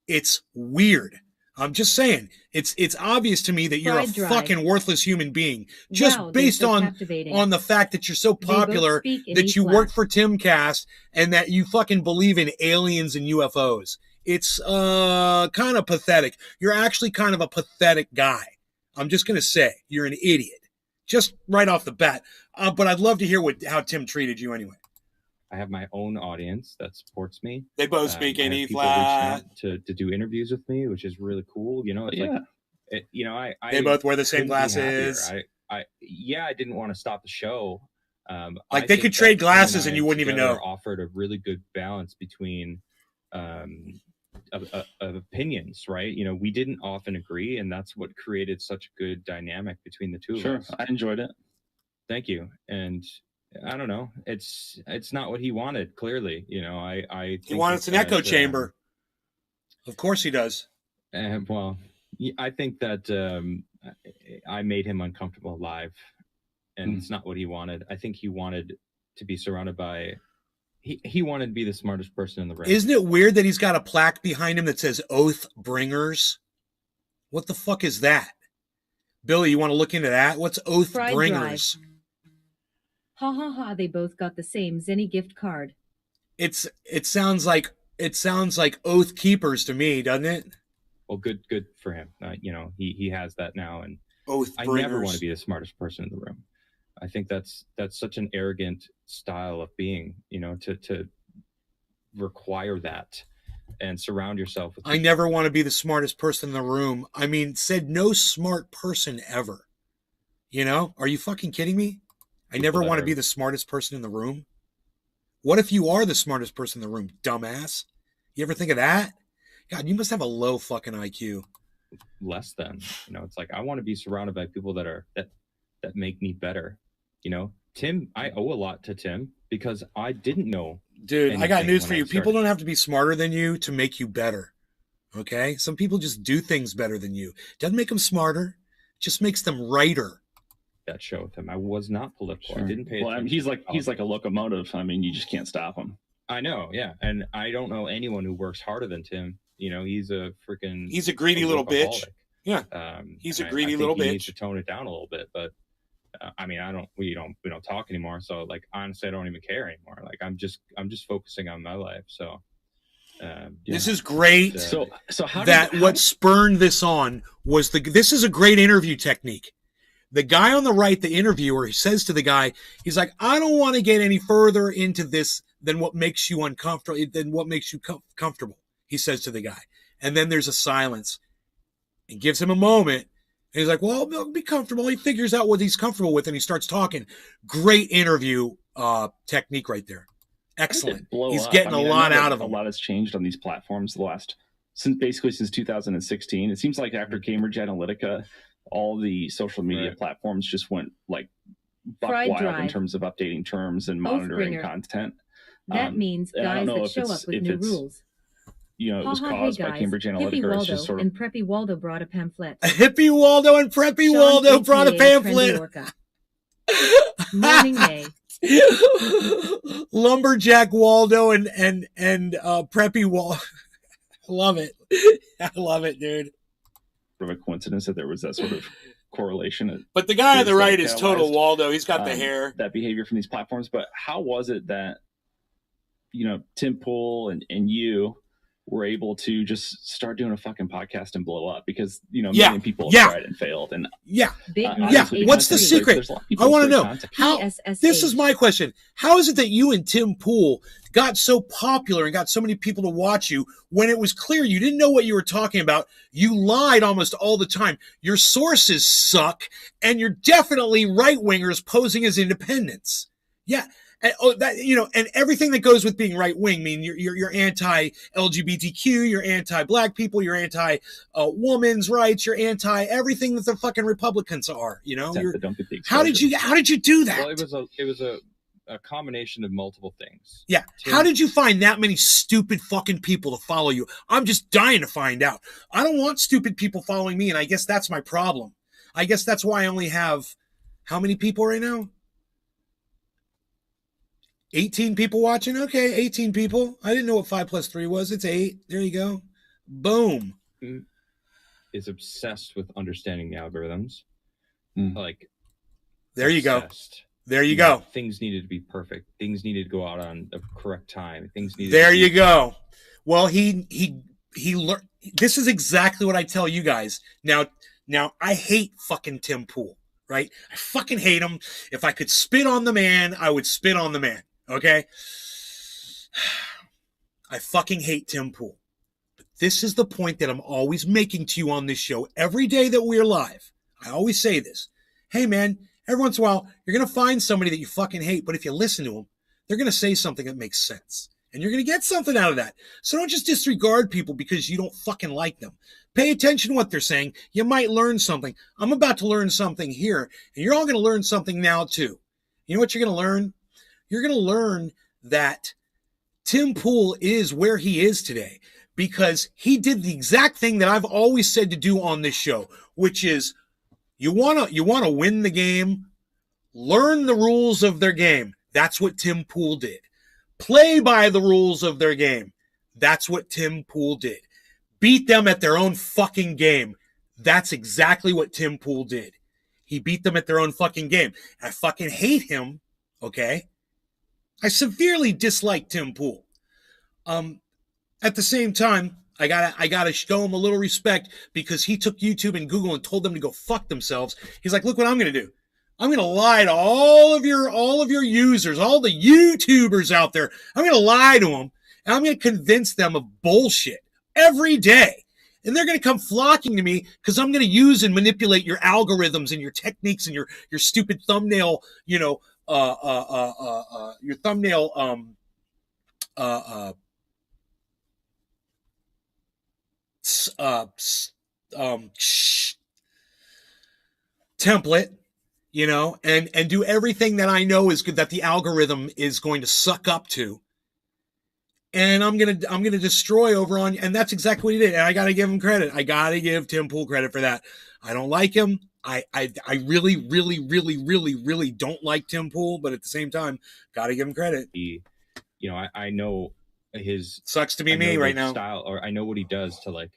It's weird. I'm just saying. It's obvious to me that you're Fried a Drive. fucking worthless human being just Wow, they're based so on captivating. the fact that you're so They both popular speak in that you E-flat. work for Timcast and that you fucking believe in aliens and UFOs. It's kind of pathetic. You're actually kind of a pathetic guy. I'm just going to say you're an idiot. Just right off the bat. But I'd love to hear how Tim treated you anyway. I have my own audience that supports me. They both I speak in have E people reaching flat. out to do interviews with me, which is really cool. You know, it's like, I They both wear the same couldn't be happier. glasses. I didn't want to stop the show. Like they could trade glasses and you wouldn't even know. Offered a really good balance between of opinions, right? You know, we didn't often agree, and that's what created such a good dynamic between the two of us. I enjoyed it. Thank you. And I don't know, it's not what he wanted. Clearly, you know, I He wants an echo chamber. Of course he does. Well, I think that I made him uncomfortable live, and it's not what he wanted. I think he wanted to be surrounded by. He wanted to be the smartest person in the room. Isn't it weird that he's got a plaque behind him that says Oath Bringers? What the fuck is that? Billy, you want to look into that? What's Oath Fried Bringers? Drive. Ha ha ha, they both got the same Zenny gift card. It sounds like Oath Keepers to me, doesn't it? Well, good for him. You know, he has that now, and Oath I Bringers. never want to be the smartest person in the room. I think that's such an arrogant style of being, you know, to require that and surround yourself with. I never want to be the smartest person in the room. I mean, said no smart person ever. You know, are you fucking kidding me? I never want to be the smartest person in the room. What if you are the smartest person in the room, dumbass? You ever think of that? God, you must have a low fucking IQ. Less than, you know, it's like I want to be surrounded by people that make me better. You know, Tim, I owe a lot to Tim because I didn't know. Dude, I got news for you. Started. People don't have to be smarter than you to make you better. Okay? Some people just do things better than you. Doesn't make them smarter. Just makes them righter. That show with him. I was not political. Sure. I didn't pay attention. Well, I mean, he's like a locomotive. I mean, you just can't stop him. I know, yeah. And I don't know anyone who works harder than Tim. You know, he's a greedy little bitch. workaholic. Yeah. He's a greedy little he bitch. needs to tone it down a little bit, but I mean, we don't talk anymore. So like, honestly, I don't even care anymore. Like, I'm just focusing on my life. So this is great. So how what spurned this on was this is a great interview technique. The guy on the right, the interviewer, he says to the guy, he's like, I don't want to get any further into this than what makes you uncomfortable, than what makes you comfortable, he says to the guy. And then there's a silence. He gives him a moment. And he's like, well, be comfortable. He figures out what he's comfortable with, and he starts talking. Great interview technique right there. Excellent. He's getting a lot out of him. A lot has changed on these platforms since 2016. It seems like after Cambridge Analytica, all the social media platforms just went like buck Fried wild Drive. in terms of updating terms and monitoring Oathbringer. content. That means and I guys don't know that if show it's- up with if new it's, rules. You know, it was Ha ha, hey caused by guys, Cambridge Hippie Analytica, or it's Waldo just sort of, and Preppy Waldo brought a pamphlet. Hippie Waldo and Preppy Sean, Waldo brought a aka pamphlet. Trendy Orca. Morning May. Lumberjack Waldo and Preppy Waldo. I love it. I love it, dude. sort of a coincidence that there was that sort of correlation. But the guy on the It's right like is total catalyzed, Waldo. He's got the hair. That behavior from these platforms. But how was it that, you know, Tim Pool and you were able to just start doing a fucking podcast and blow up? Because, you know, Yeah. many people Yeah. have tried and failed. And Yeah. Big obviously What's the there's- secret? there's a lot of people I want to with know great content. how. PSSH. This is my question. How is it that you and Tim Pool got so popular and got so many people to watch you when it was clear you didn't know what you were talking about? You lied almost all the time. Your sources suck, and you're definitely right wingers posing as independents. Yeah. And, and everything that goes with being right wing. I mean, you're anti LGBTQ, you're anti black people, you're anti women's rights, you're anti everything that the fucking Republicans are. You know, Except the don't get the how did you do that? Well, it was a combination of multiple things. Yeah. Tim- How did you find that many stupid fucking people to follow you? I'm just dying to find out. I don't want stupid people following me, and I guess that's my problem. I guess that's why I only have how many people right now? 18 people watching. Okay, 18 people. I didn't know what 5 plus 3 was. It's 8. There you go. Boom. Is obsessed with understanding the algorithms. Mm. Like, There you go. obsessed. There you know, go. Things needed to be perfect. Things needed to go out on the correct time. Things needed. There you go. Well, he learned. This is exactly what I tell you guys. Now I hate fucking Tim Pool, right? I fucking hate him. If I could spit on the man, I would spit on the man. Okay. I fucking hate Tim Pool. But this is the point that I'm always making to you on this show every day that we're live. I always say this. Hey, man, every once in a while, you're going to find somebody that you fucking hate, but if you listen to them, they're going to say something that makes sense. And you're going to get something out of that. So don't just disregard people because you don't fucking like them. Pay attention to what they're saying. You might learn something. I'm about to learn something here, and you're all going to learn something now, too. You know what you're going to learn? You're going to learn that Tim Pool is where he is today because he did the exact thing that I've always said to do on this show, which is you want to win the game, learn the rules of their game. That's what Tim Pool did. Play by the rules of their game. That's what Tim Pool did. Beat them at their own fucking game. That's exactly what Tim Pool did. He beat them at their own fucking game. I fucking hate him, okay? I severely dislike Tim Pool. At the same time, I gotta show him a little respect because he took YouTube and Google and told them to go fuck themselves. He's like, look what I'm gonna do. I'm gonna lie to all of your users, all the YouTubers out there. I'm gonna lie to them and I'm gonna convince them of bullshit every day. And they're going to come flocking to me because I'm going to use and manipulate your algorithms and your techniques and your stupid thumbnail, your thumbnail template, and do everything that I know is good that the algorithm is going to suck up to. And I'm gonna destroy over on, and that's exactly what he did. And I gotta give him credit. I gotta give Tim Pool credit for that. I don't like him. I really, really, really, really, really don't like Tim Pool, but at the same time, gotta give him credit. I know his sucks to be me right now. Style, or I know what he does to, like,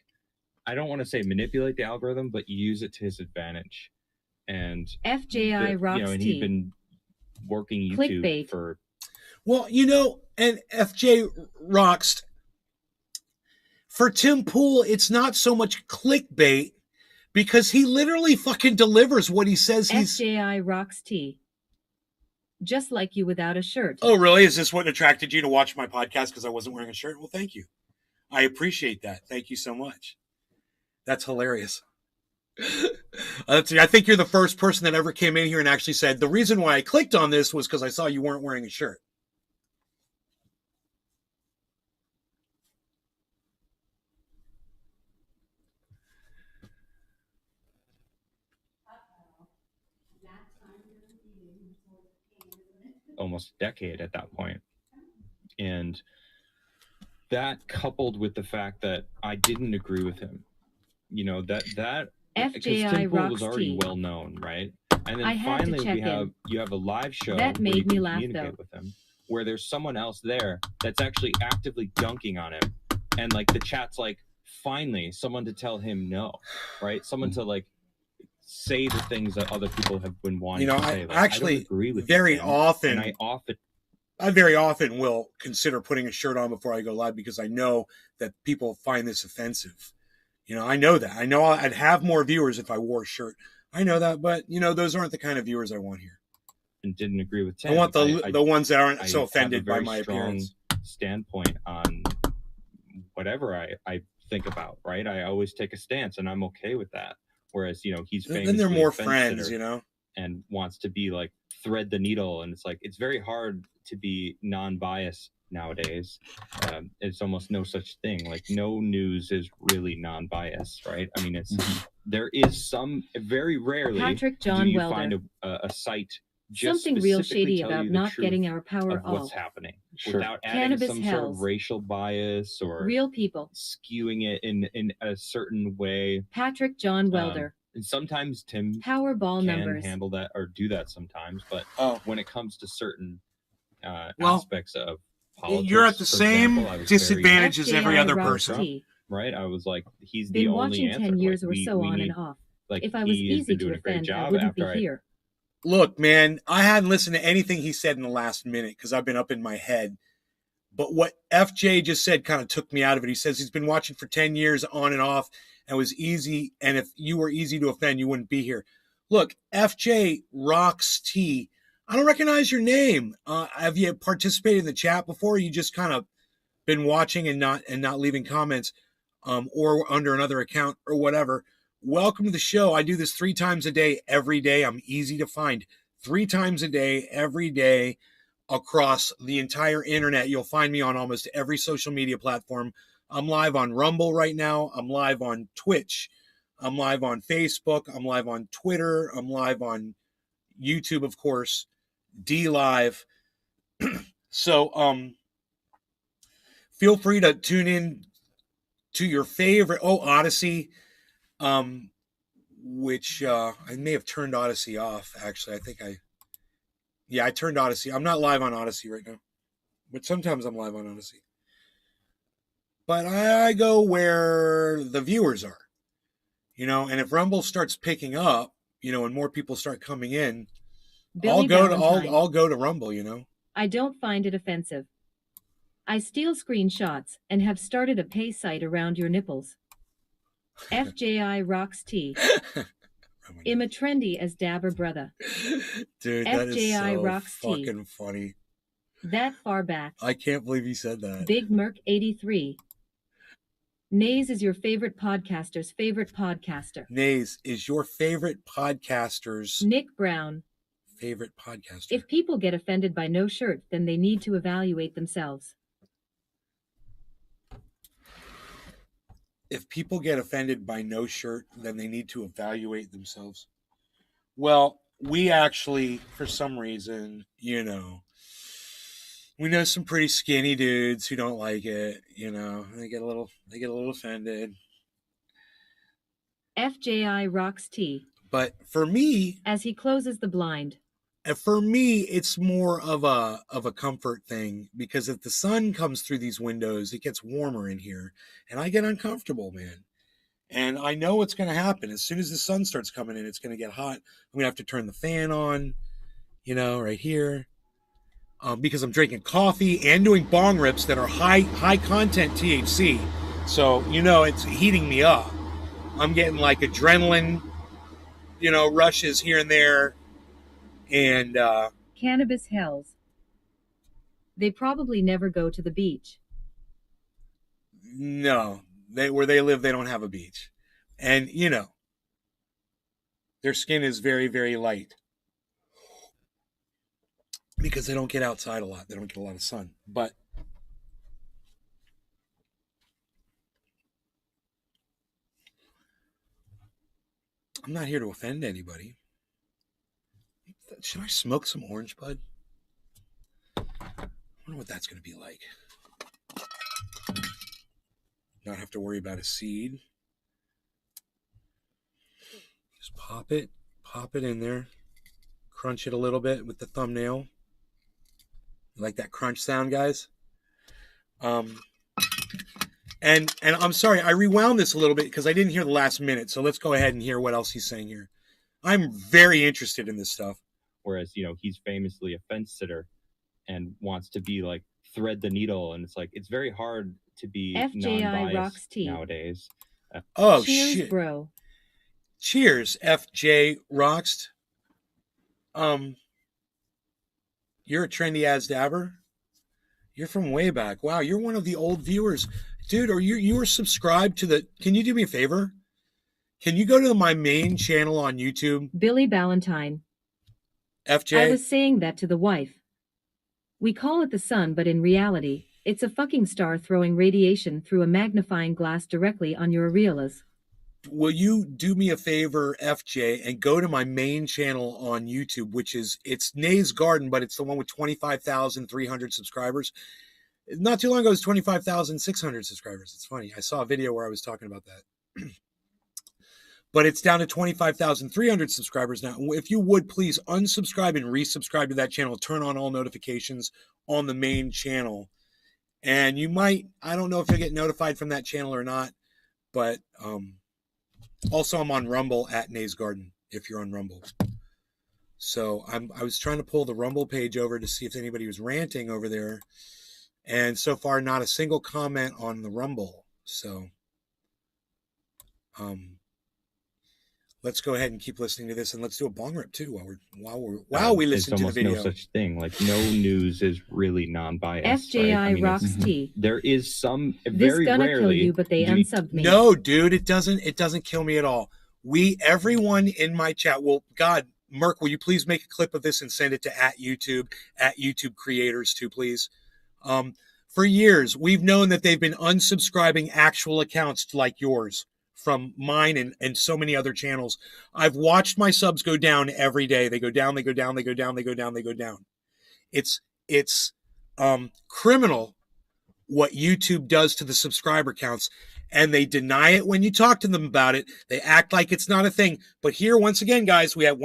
I don't want to say manipulate the algorithm, but use it to his advantage. And FJI rocks and he's been working YouTube Clickbait. for. Well, and FJ rocks. For Tim Pool, it's not so much clickbait because he literally fucking delivers what he says he's. FJI rocks T. Just like you without a shirt. Oh, really? Is this what attracted you to watch my podcast because I wasn't wearing a shirt? Well, thank you. I appreciate that. Thank you so much. That's hilarious. I think you're the first person that ever came in here and actually said, the reason why I clicked on this was because I saw you weren't wearing a shirt. Almost a decade at that point. And that coupled with the fact that I didn't agree with him, that FJI Tim Pool rocks was already T. well known, right? And then I had to finally check you have a live show that where you made me can laugh, communicate though. with him, where there's someone else there that's actually actively dunking on him, and like the chat's like, finally someone to tell him no, right? Someone to like say the things that other people have been wanting to say. Like, actually I don't agree with very you, Tim, often, and I very often will consider putting a shirt on before I go live because I know that people find this offensive. I know that. I know I'd have more viewers if I wore a shirt. I know that, but those aren't the kind of viewers I want here. And didn't agree with Tim. I want the ones that aren't so offended by my appearance. Standpoint on whatever I think about, right? I always take a stance, and I'm okay with that. Whereas, he's famous. Then they're more friends, and wants to be like thread the needle, and it's like it's very hard to be non-biased nowadays. It's almost no such thing. Like, no news is really non-biased, right? I mean, it's there is some, very rarely Patrick John do you Welder. Find a site just something real specifically shady tell about you the not truth getting our power of all. what's happening, Sure. without adding Cannabis some sort hells. of racial bias or Real people. skewing it in a certain way. Patrick John Welder. And sometimes Tim Powerball can numbers. handle that or do that sometimes, but when it comes to certain Well, aspects of politics. You're at the for same example, I was disadvantage as every FJI other Ross person. T. right? I was like, he's the Been only watching answer. 10 years like, or so we on need, and off. like, If I was he's easy been doing to a great offend, I job wouldn't be after here. Look, man, I hadn't listened to anything he said in the last minute because I've been up in my head. But what FJ just said kind of took me out of it. He says he's been watching for 10 years on and off and was easy. And if you were easy to offend, you wouldn't be here. Look, FJ Rocks T, I don't recognize your name. Have you participated in the chat before? Or you just kind of been watching and not leaving comments, or under another account or whatever. Welcome to the show. I do this 3 times a day, every day. I'm easy to find. 3 times a day, every day, across the entire internet. You'll find me on almost every social media platform. I'm live on Rumble right now. I'm live on Twitch. I'm live on Facebook. I'm live on Twitter. I'm live on YouTube, of course. D Live. So, feel free to tune in to your favorite, Odyssey, which I may have turned Odyssey off, actually. I turned Odyssey. I'm not live on Odyssey right now, but sometimes I'm live on Odyssey. But I go where the viewers are, and if Rumble starts picking up, and more people start coming in, Billy Valentine. I'll go to Rumble, I don't find it offensive. I steal screenshots and have started a pay site around your nipples. FJI Rocks T. Im a trendy as dabber brother. Dude, that FJI is so Rocks T. fucking funny. That far back. I can't believe he said that. Big Merc 83. Nays is your favorite podcaster's favorite podcaster. Nays is your favorite podcaster's Nick Brown. favorite podcaster. If people get offended by no shirt, then they need to evaluate themselves. If people get offended by no shirt, then they need to evaluate themselves. Well, we actually, for some reason, we know some pretty skinny dudes who don't like it. They get a little offended. FJI Rocks T. But for me, As he closes the blind. It's more of a comfort thing, because if the sun comes through these windows, it gets warmer in here and I get uncomfortable, man. And I know what's going to happen. As soon as the sun starts coming in, it's going to get hot. I'm going to have to turn the fan on, right here, because I'm drinking coffee and doing bong rips that are high content THC. So, it's heating me up. I'm getting like adrenaline, rushes here and there. And Cannabis hells. They probably never go to the beach. No, where they live, they don't have a beach. And, their skin is very, very light because they don't get outside a lot. They don't get a lot of sun. But I'm not here to offend anybody. Should I smoke some orange bud? I wonder what that's going to be like. Not have to worry about a seed. Just pop it in there. Crunch it a little bit with the thumbnail. You like that crunch sound, guys? And I'm sorry, I rewound this a little bit because I didn't hear the last minute. So let's go ahead and hear what else he's saying here. I'm very interested in this stuff. Whereas, he's famously a fence sitter and wants to be like thread the needle. And it's like, it's very hard to be FJI Rocks non-biased T. nowadays. Oh, Cheers, shit. bro. Cheers, FJ Roxt. You're a trendy as dabber. You're from way back. Wow, you're one of the old viewers. Dude, you were subscribed to the... Can you do me a favor? Can you go to my main channel on YouTube? Billy Valentine. FJ? I was saying that to the wife. We call it the sun, but in reality, it's a fucking star throwing radiation through a magnifying glass directly on your areolas. Will you do me a favor, FJ, and go to my main channel on YouTube, it's Nays Garden, but it's the one with 25,300 subscribers. Not too long ago, it was 25,600 subscribers. It's funny. I saw a video where I was talking about that. but it's down to 25,300 subscribers now. If you would please unsubscribe and resubscribe to that channel, turn on all notifications on the main channel. And you might, I don't know if you'll get notified from that channel or not, but also I'm on Rumble at Nays Garden if you're on Rumble. So I was trying to pull the Rumble page over to see if anybody was ranting over there. And so far, not a single comment on the Rumble. So let's go ahead and keep listening to this, and let's do a bong rip too while we listen to the video. There's no such thing. Like, no news is really non-biased. FJI right? I mean, rocks T. there is some This very gonna rarely. kill you, but they unsubbed me. No, dude, it doesn't kill me at all. Everyone in my chat, well, God, Merc, will you please make a clip of this and send it to @YouTube creators too, please? For years, we've known that they've been unsubscribing actual accounts like yours from mine and so many other channels. I've watched my subs go down every day. They go down, they go down, they go down, they go down, they go down. It's criminal what YouTube does to the subscriber counts, and they deny it when you talk to them about it. They act like it's not a thing. But here, once again, guys, we have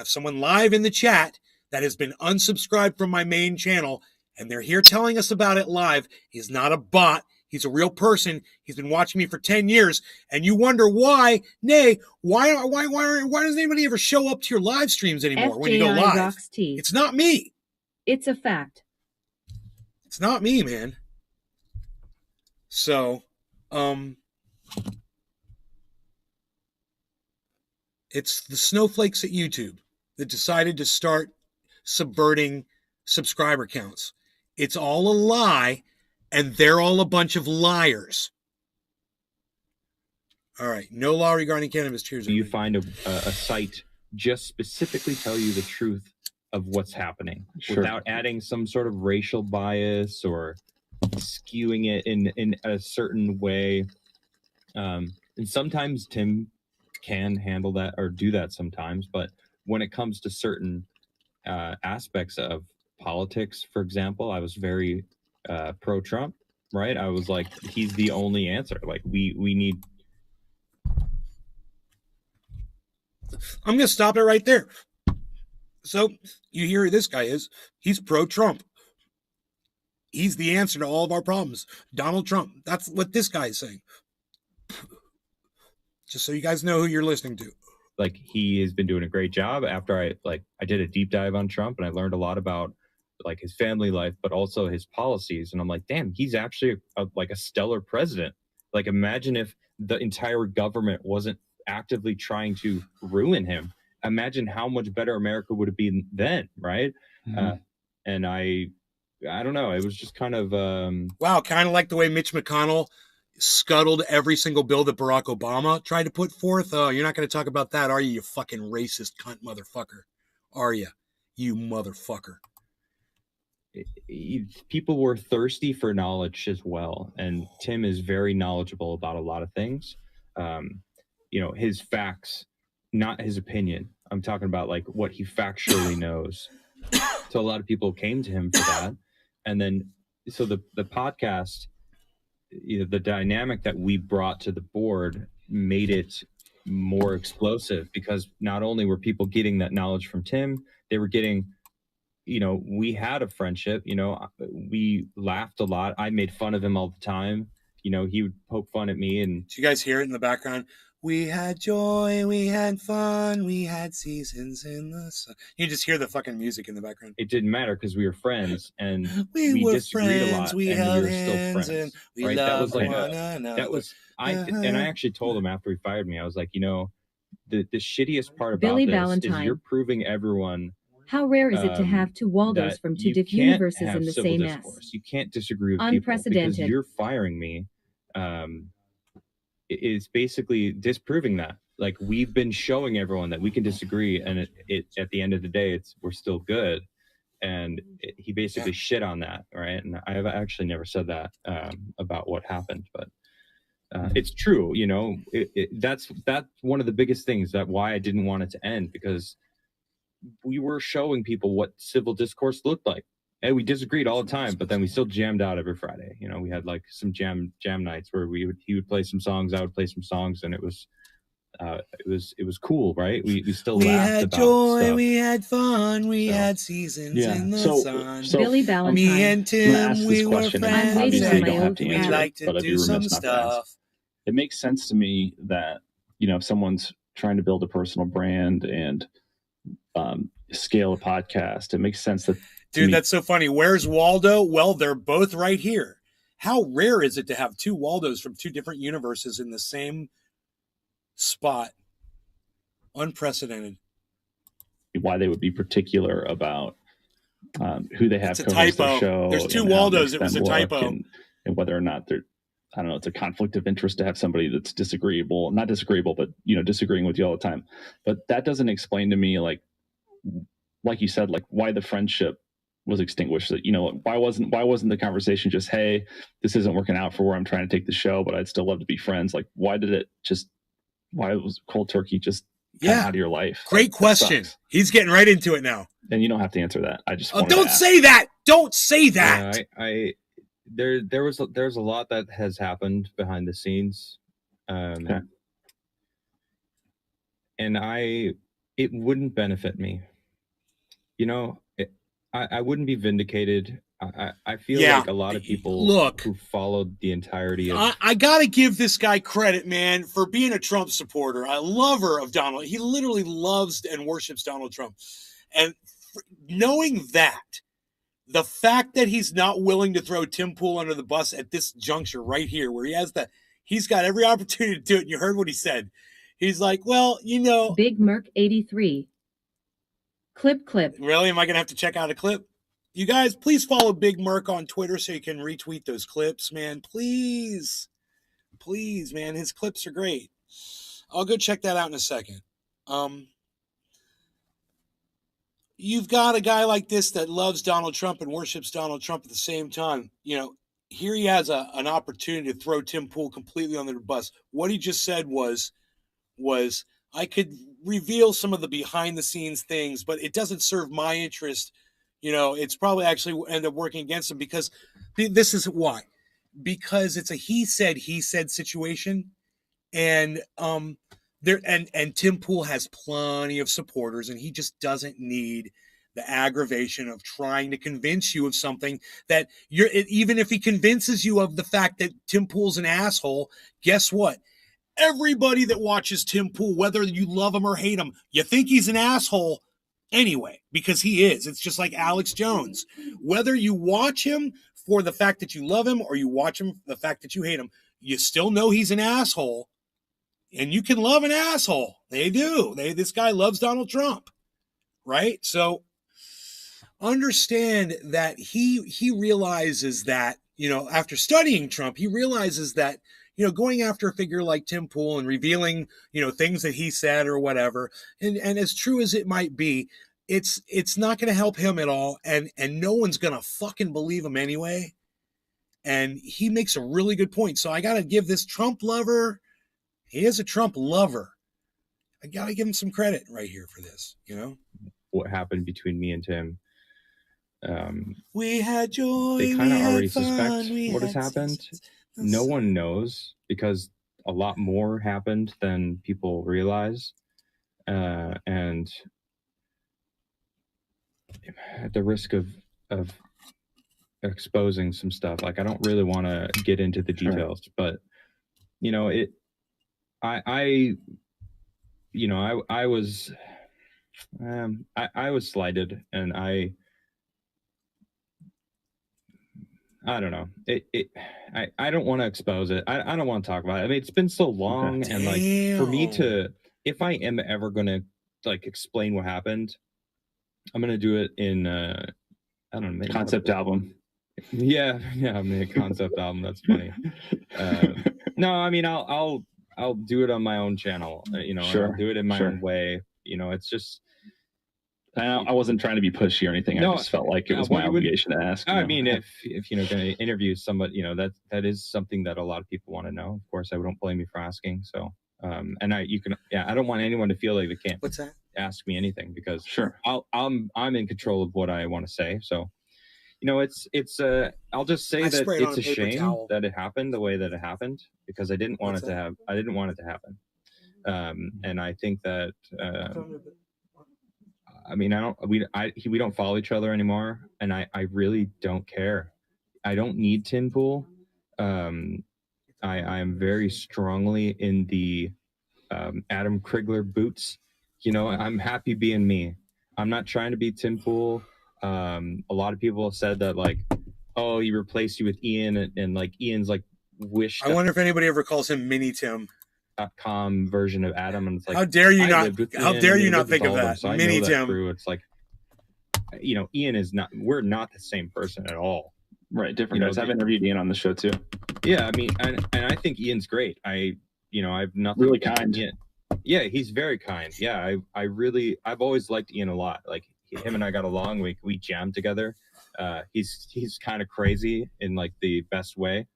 someone live in the chat that has been unsubscribed from my main channel, and they're here telling us about it live. He's not a bot. He's a real person. He's been watching me for 10 years. And you wonder why, why doesn't anybody ever show up to your live streams anymore when you go FJI live? rocks T. It's not me. It's a fact. It's not me, man. So, it's the snowflakes at YouTube that decided to start subverting subscriber counts. It's all a lie, and they're all a bunch of liars. All right. No law regarding cannabis. Cheers. You everybody. find a site just specifically tell you the truth of what's happening without adding some sort of racial bias or skewing it in a certain way. And sometimes Tim can handle that or do that sometimes, but when it comes to certain aspects of politics, for example, I was very pro-Trump, right? I was like, he's the only answer. Like, we need. I'm going to stop it right there. So you hear who this guy is. He's pro-Trump. He's the answer to all of our problems. Donald Trump. That's what this guy is saying. Just so you guys know who you're listening to. Like, he has been doing a great job. After I did a deep dive on Trump, and I learned a lot about like his family life, but also his policies. And I'm like, damn, he's actually like a stellar president. Like, imagine if the entire government wasn't actively trying to ruin him. Imagine how much better America would have been then, right? Mm-hmm. And I don't know. It was just kind of wow, kind of like the way Mitch McConnell scuttled every single bill that Barack Obama tried to put forth. Oh, you're not going to talk about that, are you? You fucking racist cunt motherfucker, are you? You motherfucker. People were thirsty for knowledge as well, and Tim is very knowledgeable about a lot of things. You know, his facts, not his opinion. I'm talking about like what he factually knows. So a lot of people came to him for that. And then, so the podcast, you know, the dynamic that we brought to the board made it more explosive, because not only were people getting that knowledge from Tim, they were getting, you know, we had a friendship, you know, we laughed a lot. I made fun of him all the time. You know, he would poke fun at me. And do you guys hear it in the background? We had joy, we had fun, we had seasons in the sun. You just hear the fucking music in the background. It didn't matter because we were friends, and we were disagreed friends, a lot, we and held we were still hands, friends. and we right? loved That was like one another. that was and I actually told him after he fired me, I was like, you know, the shittiest part about Billy this Valentine. is you're proving everyone. How rare is it to have two Waldos from two different universes in the same discourse. You can't disagree with Unprecedented. people because you're firing me. Is basically disproving that. Like, we've been showing everyone that we can disagree, and it at the end of the day, we're still good. And he basically shit on that, right? And I've actually never said that about what happened, but it's true. You know, that's one of the biggest things that why I didn't want it to end, because we were showing people what civil discourse looked like. And we disagreed all the time, but then we still jammed out every Friday. You know, we had like some jam nights where he would play some songs, I would play some songs, and it was it was cool, right? We still We laughed had about joy, stuff. we had fun, we So, had seasons Yeah. in the So- sun. so- Billy Me Valentine. and I'm Tim, gonna ask we this were question, and friends. I'm waiting on obviously you my don't have oath to of we answer Adam. like it, to but I'd be do some remiss not to ask. stuff. It makes sense to me that, you know, if someone's trying to build a personal brand and scale a podcast, it makes sense that Dude, me- that's so funny. Where's Waldo? Well, they're both right here. How rare is it to have two Waldos from two different universes in the same spot? Unprecedented. why they would be particular about who they have It's a co-host their typo. show. There's two and how it Waldos. makes It was them a look typo. and whether or not they're, I don't know, it's a conflict of interest to have somebody that's disagreeable, not disagreeable, but, you know, disagreeing with you all the time. But that doesn't explain to me, like you said, like why the friendship was extinguished. That, you know, why wasn't the conversation just, hey, this isn't working out for where I'm trying to take the show, but I'd still love to be friends. Like, why was cold turkey just kind of Yeah. out of your life? Great That question. sucks. He's getting right into it now. And you don't have to answer that. I just Oh, wanted to don't ask. say that. Don't say that. Yeah, there's a lot that has happened behind the scenes, Okay. and it wouldn't benefit me. You know, I wouldn't be vindicated. I feel Yeah. like a lot of people Look. who followed the entirety of I got to give this guy credit, man, for being a Trump supporter, a lover of Donald. He literally loves and worships Donald Trump. And knowing that, the fact that he's not willing to throw Tim Pool under the bus at this juncture right here, where he's got every opportunity to do it. And you heard what he said. He's like, well, you know, Big Merc 83. Clip. really? Am I going to have to check out a clip? You guys, please follow Big Merc on Twitter so you can retweet those clips, man. Please, man. His clips are great. I'll go check that out in a second. You've got a guy like this that loves Donald Trump and worships Donald Trump at the same time. You know, here he has an opportunity to throw Tim Pool completely under the bus. What he just said was I could reveal some of the behind the scenes things, but it doesn't serve my interest. You know, it's probably actually end up working against him because this is why. Because it's a he said situation. And and Tim Pool has plenty of supporters, and he just doesn't need the aggravation of trying to convince you of something that even if he convinces you of the fact that Tim Pool's an asshole, guess what? Everybody that watches Tim Pool, whether you love him or hate him, you think he's an asshole anyway, because he is. It's just like Alex Jones. Whether you watch him for the fact that you love him or you watch him for the fact that you hate him, you still know he's an asshole. And you can love an asshole. They do. This guy loves Donald Trump, right? So understand that he realizes that, you know, after studying Trump, he realizes that, you know, going after a figure like Tim Pool and revealing, you know, things that he said or whatever, and as true as it might be, it's not going to help him at all, and no one's going to fucking believe him anyway. And he makes a really good point. So I got to give this Trump lover. He is a Trump lover. I got to give him some credit right here for this, you know? what happened between me and Tim. We had joy. They kind of already fun, suspect what has happened. No one knows because a lot more happened than people realize. And at the risk of exposing some stuff, like I don't really want to get into the details, but you know, I was slighted, and I don't know. I don't want to expose it. I don't want to talk about it. I mean, it's been so long, and like for me to, if I am ever going to like explain what happened, I'm going to do it in I don't know, Concept album. Yeah, I mean, a concept album. That's funny. No, I mean, I'll do it on my own channel. You know, Sure, I'll do it in my sure. own way. You know, it's just. I wasn't trying to be pushy or anything. No, I just felt like it was well, my you would- obligation to ask. you I know. mean, if you know, going to interview somebody, you know, that is something that a lot of people want to know. Of course, I don't blame you for asking. So, and I don't want anyone to feel like they can't What's that? ask me anything because Sure. I'm in control of what I want to say. So, you know, it's I'll just say I that sprayed on it's a a paper shame towel. that it happened the way that it happened because I didn't want What's it to that? have. I didn't want it to happen. And I think that I mean, we don't follow each other anymore, and I really don't care. I don't need Tim Pool. I am very strongly in the Adam Krigler boots. You know, I'm happy being me. I'm not trying to be Tim Pool. A lot of people have said that, like, oh, he replaced you with Ian, and like Ian's like wish. I wonder if anybody ever calls him Mini Tim. .com version of Adam, and it's like, how dare you I not? lived with How Ian, dare and you he not lived with think of all them, that, so I Mini know that Tim? crew. It's like, you know, Ian is not. We're not the same person at all. Right, different You know, guys. I've interviewed Ian on the show too. Yeah, I mean, and I think Ian's great. I've nothing. Really kind. Ian. Yeah, he's very kind. Yeah, I've always liked Ian a lot. Like, him and I got along. We jammed together. He's kind of crazy in like the best way.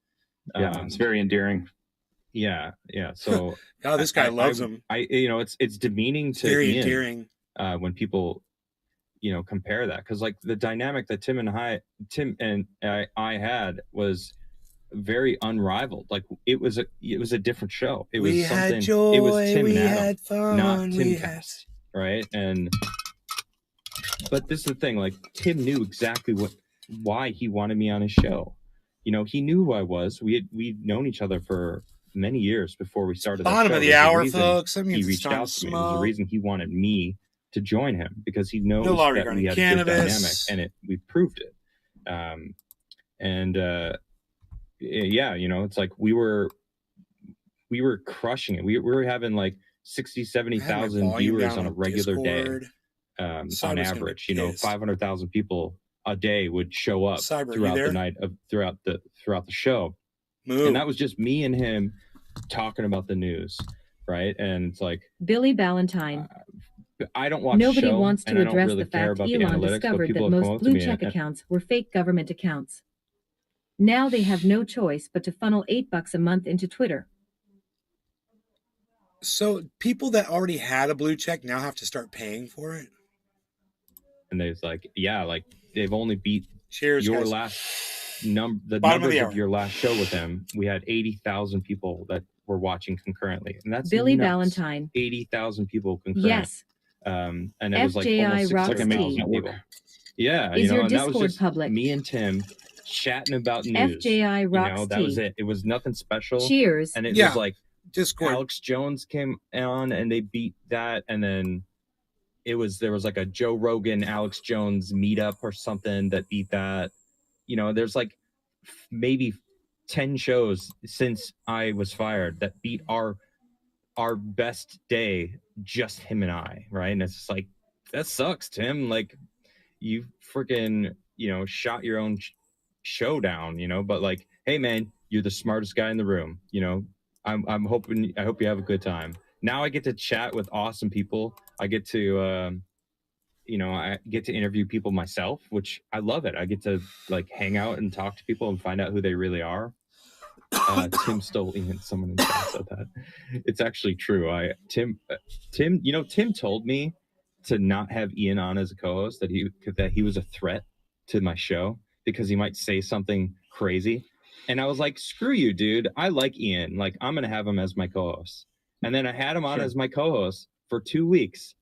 Yeah, it's very endearing. Yeah. So Oh, this guy loves him. It's demeaning to Very Ian endearing. when people, compare that, because like the dynamic that Tim and I had was very unrivaled. Like, it was a different show. It was We something. had joy, It was Tim we and Adam, had fun, not we Timcast, right? But this is the thing. Like, Tim knew exactly why he wanted me on his show. He knew who I was. We'd known each other for many years before we started. Bottom of the There's a hour, reason folks. That means he it's reached time out to to me. There's a smoke. reason he wanted me to join him, because he knows No law that regarding we had a good dynamic, cannabis. and we proved it. Yeah, it's like we were crushing it. We were having like 60, 70,000 viewers on a regular day. On average, 500,000 people a day would show up Cyber, throughout you the there? night throughout the show. Move. And that was just me and him talking about the news, right? And it's like, Billy Ballantyne. I don't watch Nobody the show, wants and to I don't address really the care fact about the Elon analytics, but discovered people that have come most up to blue me check and accounts were fake government accounts. Now they have no choice but to funnel $8 a month into Twitter. So people that already had a blue check now have to start paying for it. and there's like, yeah, like they've only beat Cheers, your guys. last the Bottom of numbers the of hour. your last show with them. We had 80,000 people that were watching concurrently, and that's Billy nuts. Ballantyne. 80,000 people concurrent. Yes. And it was like FJI almost Rocks 600,000 T. people. Yeah, Is your and that was Discord just public? me and Tim chatting about news. FJI Rocks that was T. it. It was nothing special. Cheers. And it Yeah. was like Discord. Alex Jones came on and they beat that, and then there was like a Joe Rogan Alex Jones meetup or something that beat that. There's like maybe 10 shows since I was fired that beat our best day, just him and I, right? And it's just like, that sucks, Tim. Like, you freaking shot your own show down, but like, hey man, you're the smartest guy in the room. I hope you have a good time. Now I get to chat with awesome people. I get to I get to interview people myself, which I love it. I get to like hang out and talk to people and find out who they really are. Tim stole Ian. Someone in chat said that. It's actually true. Tim told me to not have Ian on as a co-host, that he was a threat to my show because he might say something crazy. And I was like, screw you, dude. I like Ian. Like, I'm going to have him as my co-host. And then I had him on as my co-host for 2 weeks.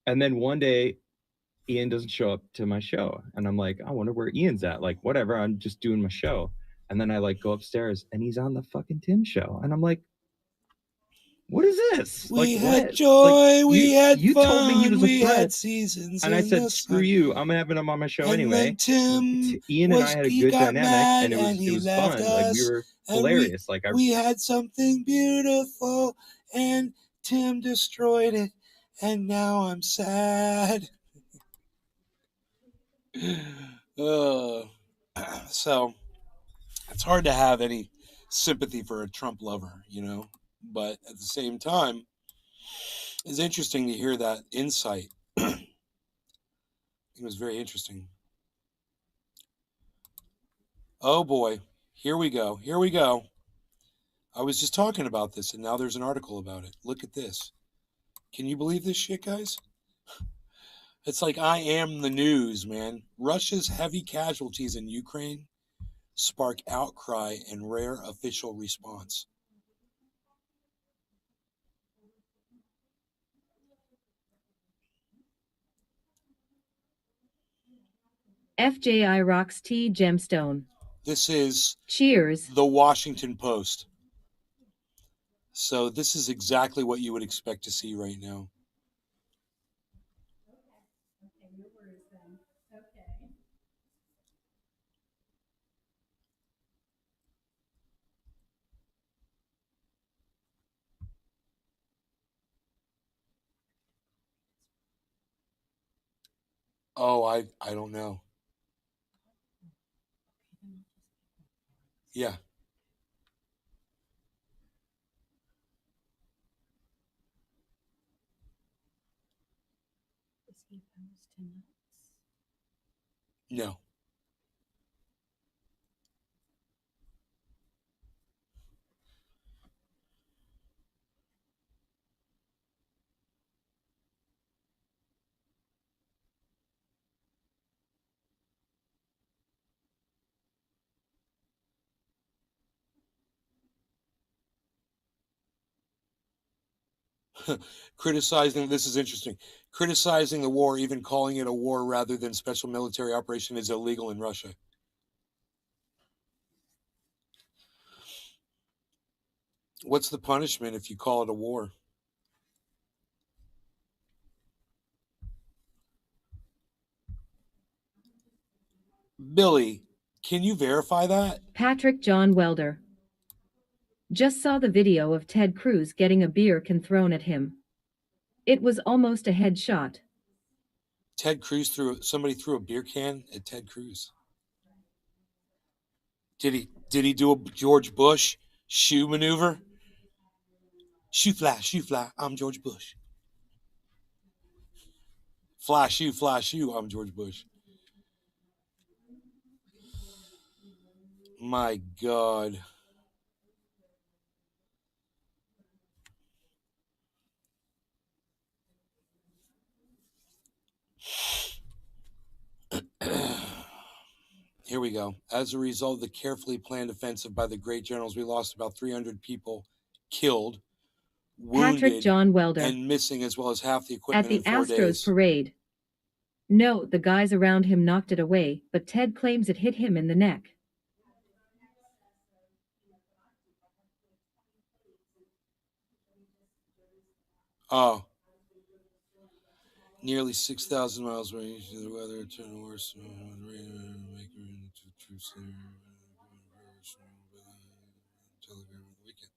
And then one day, Ian doesn't show up to my show. And I'm like, I wonder where Ian's at. Like, whatever, I'm just doing my show. And then I like go upstairs and he's on the fucking Tim show. And I'm like, what is this? We like, had what? joy, Like, we had you fun, told me he was a we threat. had seasons. And I in said, the screw sun. you. I'm having him on my show And anyway. then Tim Ian and I had a he good got dynamic, mad and it and he was left fun. Like, we us, were and hilarious. we had something beautiful, and Tim destroyed it, and now I'm sad. So it's hard to have any sympathy for a Trump lover, but at the same time, it's interesting to hear that insight. It was very interesting. Oh boy, here we go. I was just talking about this, and now there's an article about it. Look at this. Can you believe this shit, guys? It's like I am the news, man. Russia's heavy casualties in Ukraine spark outcry and rare official response. FJI rocks T gemstone. This is Cheers. the Washington Post. So this is exactly what you would expect to see right now. Oh, I don't know. Yeah. No. Criticizing, this is interesting. Criticizing the war, even calling it a war rather than special military operation, is illegal in Russia. What's the punishment if you call it a war? Billy, can you verify that? Patrick John Welder. Just saw the video of Ted Cruz getting a beer can thrown at him. It was almost a headshot. Ted Cruz somebody threw a beer can at Ted Cruz. Did he do a George Bush shoe maneuver? Shoe fly, I'm George Bush. Fly shoe, I'm George Bush. My God. Here we go. As a result of the carefully planned offensive by the great generals, we lost about 300 people killed, wounded, Patrick John Welder. and missing, as well as half the equipment At the in 4 Astros days. parade. No, the guys around him knocked it away, but Ted claims it hit him in the neck. Oh. Nearly 6,000 miles range. The weather turned worse. Telegram of the weekend.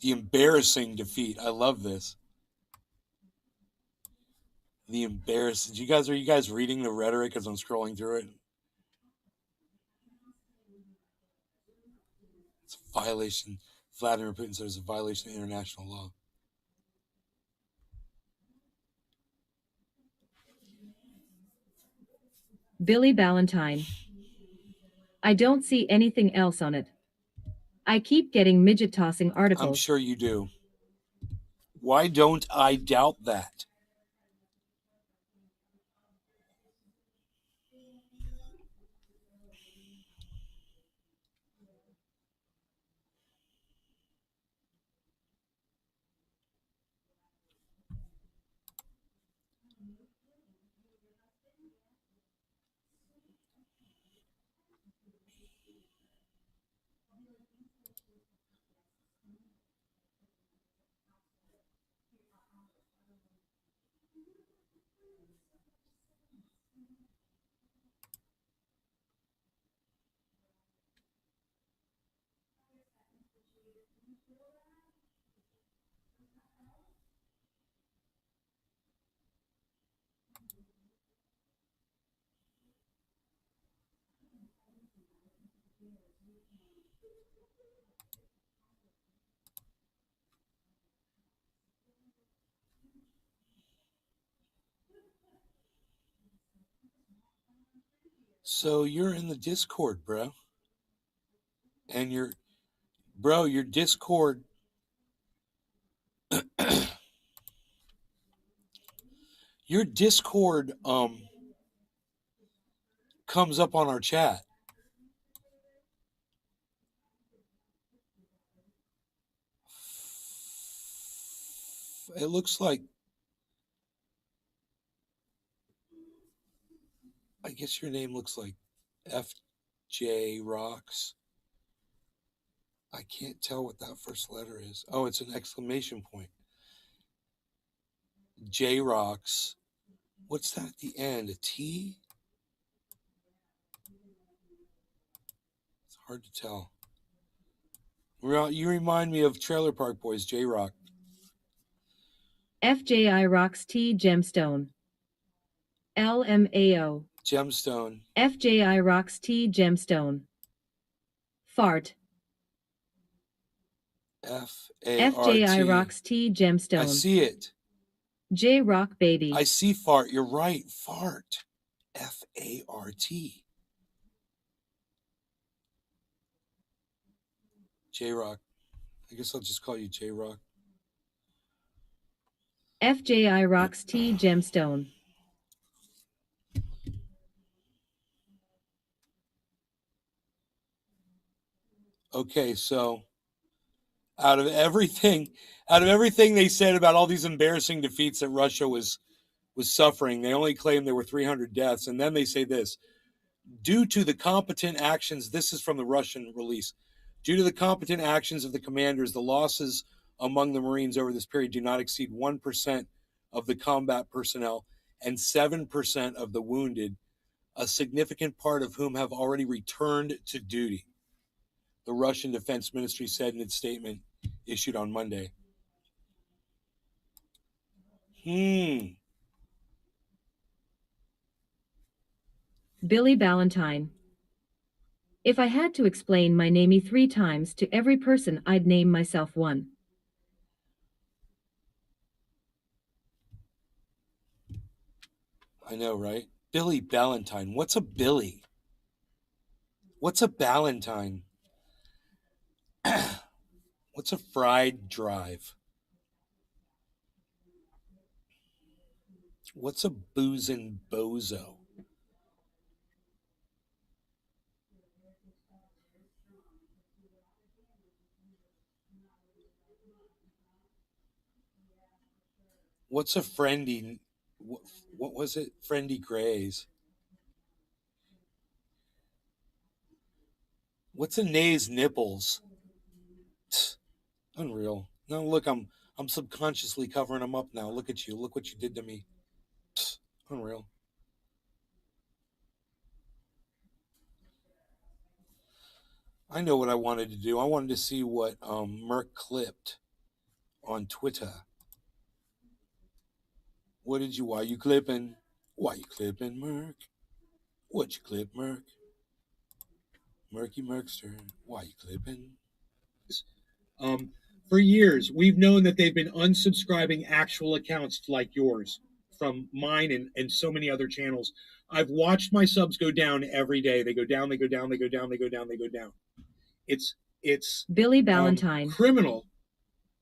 The embarrassing defeat. I love this. The embarrassing. Are you guys reading the rhetoric as I'm scrolling through it? It's a violation. Vladimir Putin says it's a violation of international law. Billy Ballantyne. I don't see anything else on it. I keep getting midget tossing articles. I'm sure you do. Why don't I doubt that? So you're in the Discord, bro. And your Discord Your Discord comes up on our chat. It looks like, I guess your name looks like FJ Rocks. I can't tell what that first letter is. Oh, it's an exclamation point. J Rocks. What's that at the end? A T? It's hard to tell. You remind me of Trailer Park Boys, J Rock. FJI Rocks T Gemstone. LMAO. Gemstone. FJI Rocks T Gemstone. Fart. F-A-R-T. FJI Rocks T Gemstone. I see it. J Rock Baby. I see fart. You're right. Fart. F-A-R-T. J Rock. I guess I'll just call you J Rock. FJI Rocks T Gemstone. Okay, so out of everything they said about all these embarrassing defeats that Russia was suffering, they only claimed there were 300 deaths. And then they say this: due to the competent actions, this is from the Russian release, due to the competent actions of the commanders, the losses among the Marines over this period do not exceed 1% of the combat personnel and 7% of the wounded, a significant part of whom have already returned to duty, the Russian Defense Ministry said in its statement issued on Monday. Billy Ballantyne. If I had to explain my namey 3 times to every person, I'd name myself one. I know, right? Billy Ballantyne. What's a Billy? What's a Ballantyne? What's a fried drive? What's a boozin' bozo? What's a friendy? What was it? Friendy Grays. What's a Nay's nipples? Unreal. Now look, I'm subconsciously covering them up now. Look at you. Look what you did to me. Unreal. I know what I wanted to do. I wanted to see what Merck clipped on Twitter. Why you clipping? Why you clipping, Merck? What you clip, Merck? Murky Merkster. Why you clipping? For years, we've known that they've been unsubscribing actual accounts like yours from mine and so many other channels. I've watched my subs go down every day. They go down, they go down, they go down, they go down, they go down. It's Billy Ballantyne. Criminal.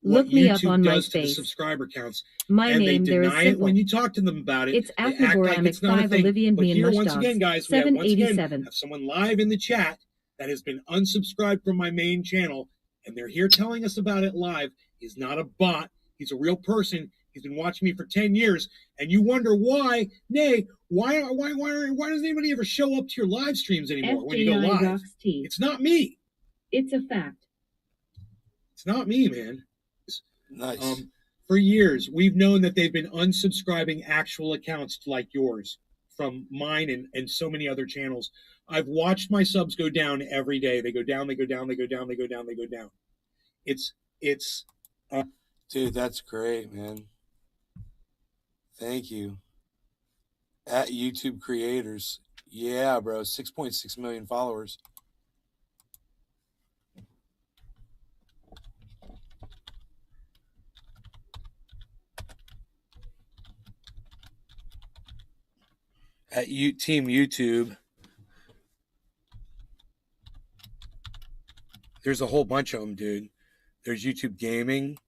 Look me up on does to the MySpace. subscriber counts. My And name they there is deny it simple. when you talk to them about it. It's They act like it's not a Apnagoramic 5 thing. Olivia and But me and here, Mush once Dogs. again, guys, we have, once again 787. have someone live in the chat that has been unsubscribed from my main channel, and they're here telling us about it live. He's not a bot. He's a real person. He's been watching me for 10 years, and you wonder why, Nay, why doesn't anybody ever show up to your live streams anymore when you go FJI live? Rocks T. It's not me. It's a fact. It's not me, man. Nice. For years, we've known that they've been unsubscribing actual accounts like yours from mine and so many other channels. I've watched my subs go down every day. They go down, they go down, they go down, they go down, they go down. Dude, that's great, man. Thank you. At YouTube creators. Yeah, bro. 6.6 million followers. At Team YouTube. There's a whole bunch of them, dude. There's YouTube Gaming.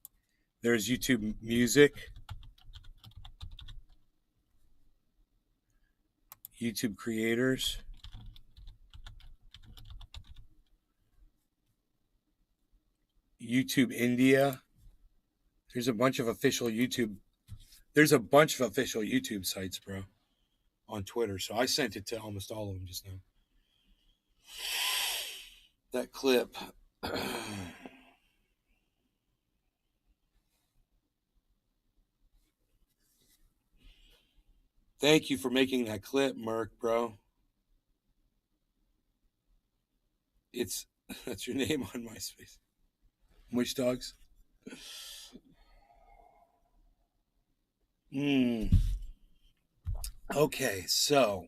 There's YouTube Music. YouTube creators. YouTube India. There's a bunch of official YouTube. There's a bunch of official YouTube sites, bro, on Twitter. So I sent it to almost all of them just now. That clip. Thank you for making that clip, Merc, bro. That's your name on MySpace. Mush Dogs. Okay, so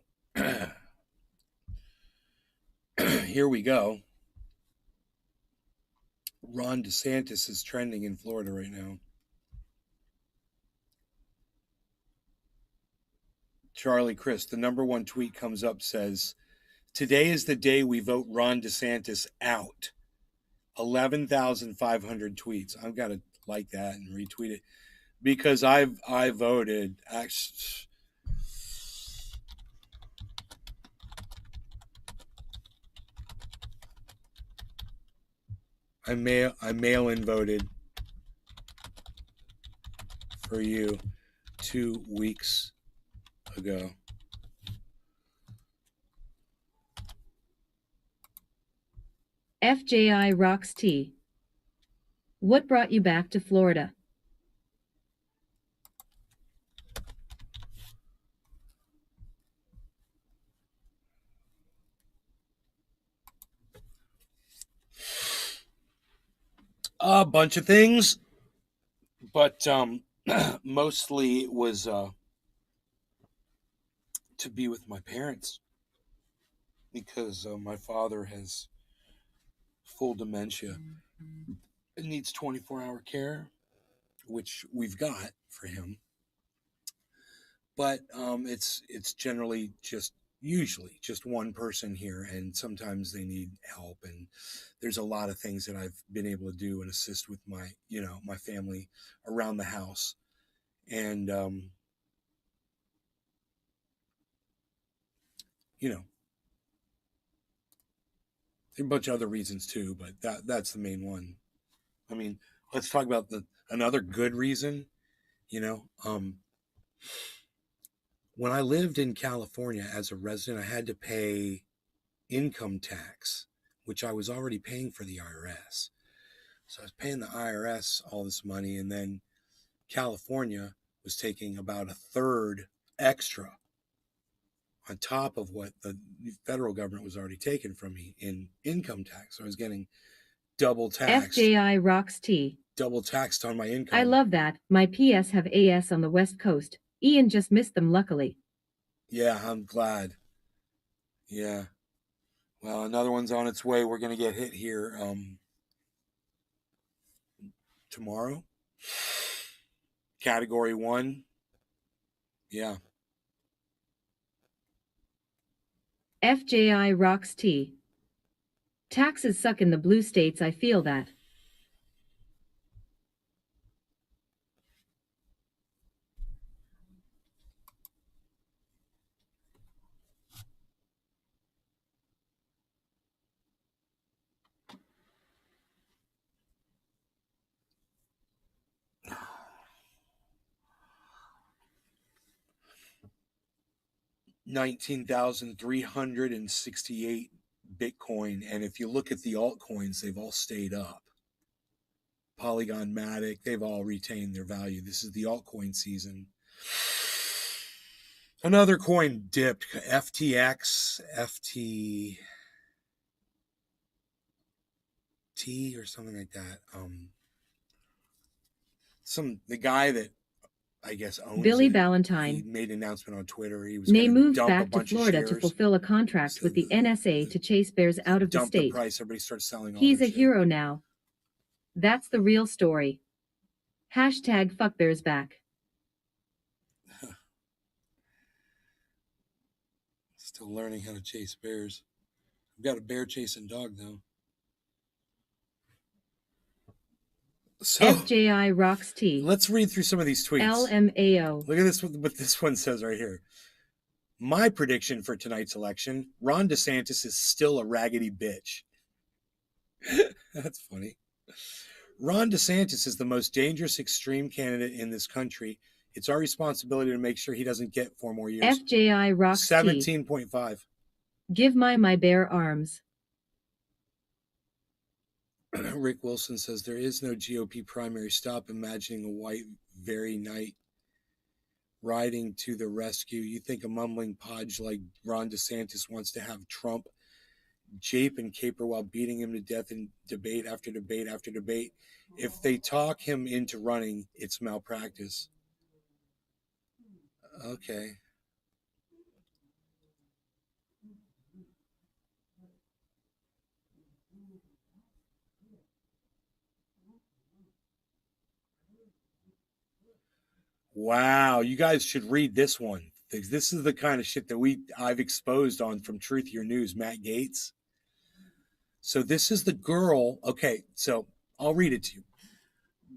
here we go. Ron DeSantis is trending in Florida right now. Charlie Chris, the number one tweet comes up, says, "Today is the day we vote Ron DeSantis out." 11,500 tweets. I've got to like that and retweet it because I voted. Actually, I mail-in voted for you 2 weeks ago. FJI Rocks T. What brought you back to Florida? A bunch of things, but mostly it was to be with my parents because my father has full dementia. It needs 24-hour care, which we've got for him. But it's generally usually just one person here, and sometimes they need help. And there's a lot of things that I've been able to do and assist with my family around the house. And, there are a bunch of other reasons too, but that's the main one. I mean, let's talk about another good reason, when I lived in California as a resident, I had to pay income tax, which I was already paying for the IRS. So I was paying the IRS all this money, and then California was taking about a third extra on top of what the federal government was already taking from me in income tax. So I was getting double taxed. FJI Rocks T. Double taxed on my income. I love that. My PS have AS on the West Coast. Ian just missed them, luckily. Yeah, I'm glad. Yeah. Well, another one's on its way. We're going to get hit here tomorrow. Category 1. Yeah. FJI Rocks T. Taxes suck in the blue states, I feel that. $19,368 Bitcoin. And if you look at the altcoins, they've all stayed up. Polygon, Matic, they've all retained their value. This is the altcoin season. Another coin dipped, FTX, FTT or something like that. The guy that I guess owns Billy it, Ballantyne. he made an announcement on Twitter. He was May going to moves dump a back to bunch of Florida to shares. fulfill a contract So with the NSA to chase bears out of the Dump state. the price. Everybody starts selling all He's their a shit. hero now. That's the real story. Hashtag fuck bears back. Still learning how to chase bears. I've got a bear chasing dog though. So FJI Rocks T. let's read through some of these tweets. LMAO. Look at this, what this one says right here. My prediction for tonight's election, Ron DeSantis is still a raggedy bitch. That's funny. Ron DeSantis is the most dangerous extreme candidate in this country. It's our responsibility to make sure he doesn't get 4 more years. FJI rocks 17.5. Give my bare arms. Rick Wilson says there is no GOP primary. Stop imagining a white very night riding to the rescue. You think a mumbling podge like Ron DeSantis wants to have Trump jape and caper while beating him to death in debate after debate after debate? If they talk him into running, it's malpractice. Okay. Wow, you guys should read this one. This is the kind of shit that I've exposed on from Truthier News, Matt Gaetz. So this is the girl. Okay, so I'll read it to you.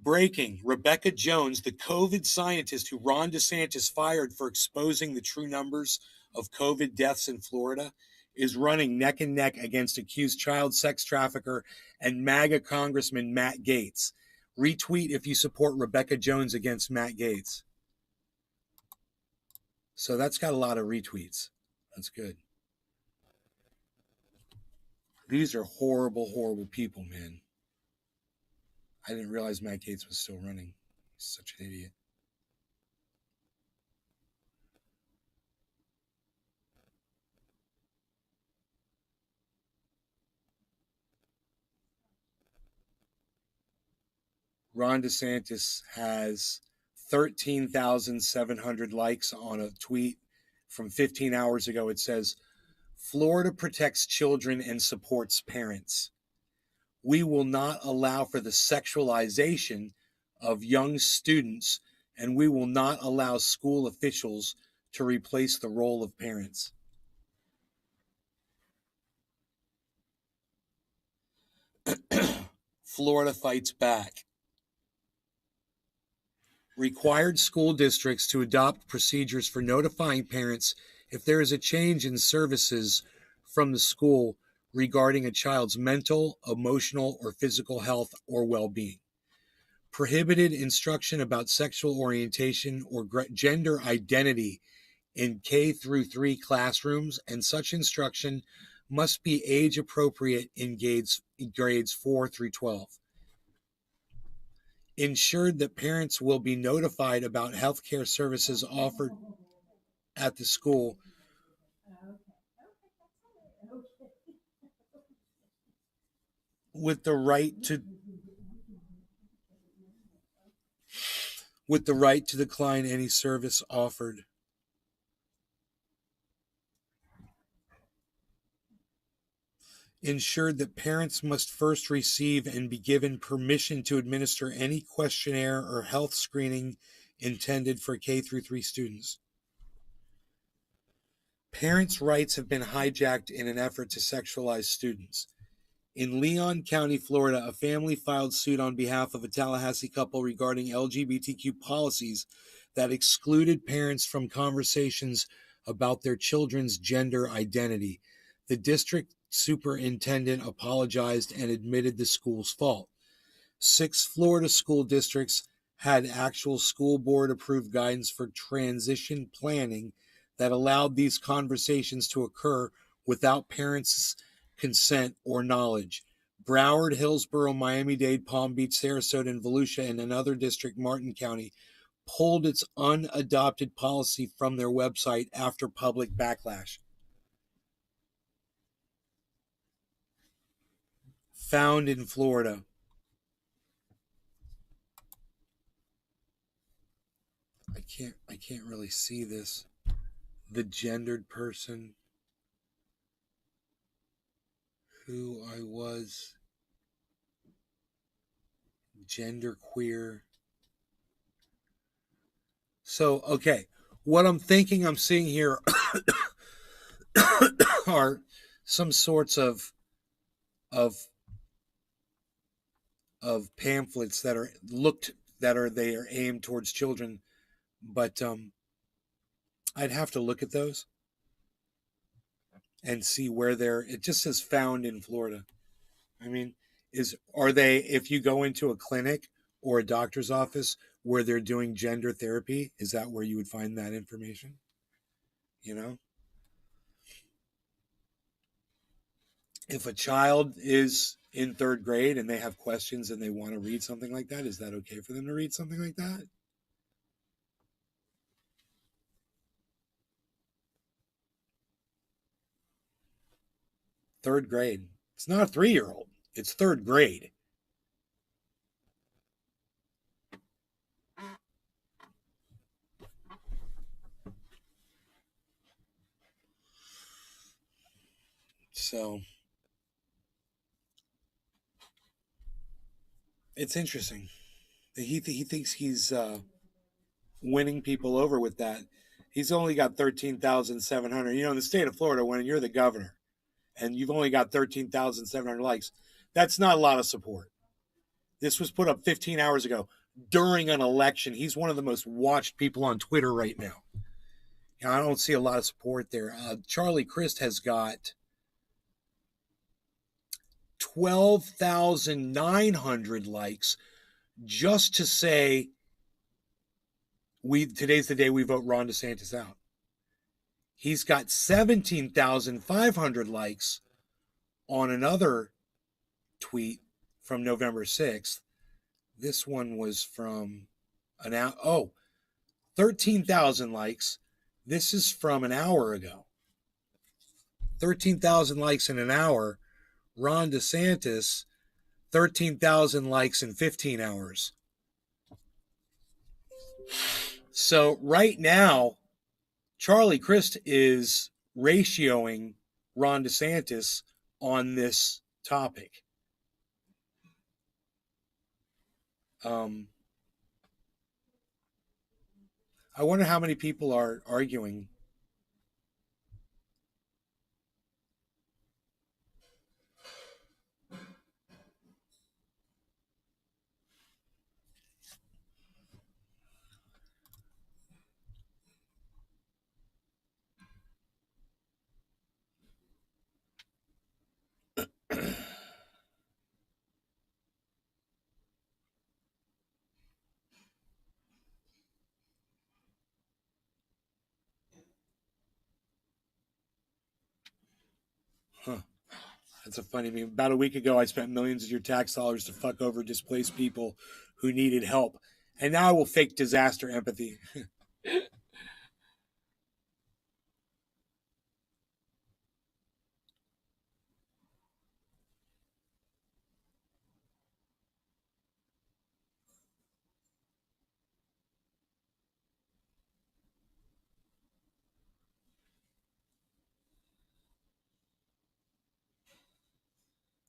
Breaking: Rebecca Jones, the COVID scientist who Ron DeSantis fired for exposing the true numbers of COVID deaths in Florida, is running neck and neck against accused child sex trafficker and MAGA Congressman Matt Gaetz. Retweet if you support Rebecca Jones against Matt Gaetz. So that's got a lot of retweets. That's good. These are horrible, horrible people, man. I didn't realize Matt Gaetz was still running. He's such an idiot. Ron DeSantis has 13,700 likes on a tweet from 15 hours ago. It says, Florida protects children and supports parents. We will not allow for the sexualization of young students, and we will not allow school officials to replace the role of parents. Florida fights back. Required school districts to adopt procedures for notifying parents if there is a change in services from the school regarding a child's mental, emotional, or physical health or well-being. Prohibited instruction about sexual orientation or gender identity in K-3 classrooms, and such instruction must be age-appropriate in grades 4 through 12. Ensured that parents will be notified about healthcare services offered at the school with the right to decline any service offered. Ensured that parents must first receive and be given permission to administer any questionnaire or health screening intended for K-3 students. Parents' rights have been hijacked in an effort to sexualize students. In Leon County, Florida, a family filed suit on behalf of a Tallahassee couple regarding LGBTQ policies that excluded parents from conversations about their children's gender identity. The district superintendent apologized and admitted the school's fault. 6 Florida school districts had actual school board approved guidance for transition planning that allowed these conversations to occur without parents' consent or knowledge. Broward, Hillsborough, Miami-Dade, Palm Beach, Sarasota, and Volusia, and another district, Martin County, pulled its unadopted policy from their website after public backlash. Found in Florida. I can't really see this. The gendered person, who I was, genderqueer. So, okay, what I'm thinking I'm seeing here are some sorts of pamphlets that are aimed towards children, but I'd have to look at those. and see where they're. It just says found in Florida. I mean, are they, if you go into a clinic or a doctor's office where they're doing gender therapy, is that where you would find that information? You know? If a child is in third grade and they have questions and they want to read something like that, is that okay for them to read something like that? Third grade. It's not a 3-year-old. It's third grade. So it's interesting. He thinks he's winning people over with that. He's only got 13,700. You know, in the state of Florida, when you're the governor and you've only got 13,700 likes, that's not a lot of support. This was put up 15 hours ago during an election. He's one of the most watched people on Twitter right now. You know, I don't see a lot of support there. Charlie Crist has got 12,900 likes just to say today's the day we vote Ron DeSantis out. He's got 17,500 likes on another tweet from November 6th. This one was from 13,000 likes. This is from an hour ago. 13,000 likes in an hour. Ron DeSantis, 13,000 likes in 15 hours. So right now, Charlie Crist is ratioing Ron DeSantis on this topic. I wonder how many people are arguing. Huh. That's a funny meme. About a week ago, I spent millions of your tax dollars to fuck over displaced people who needed help. And now I will fake disaster empathy.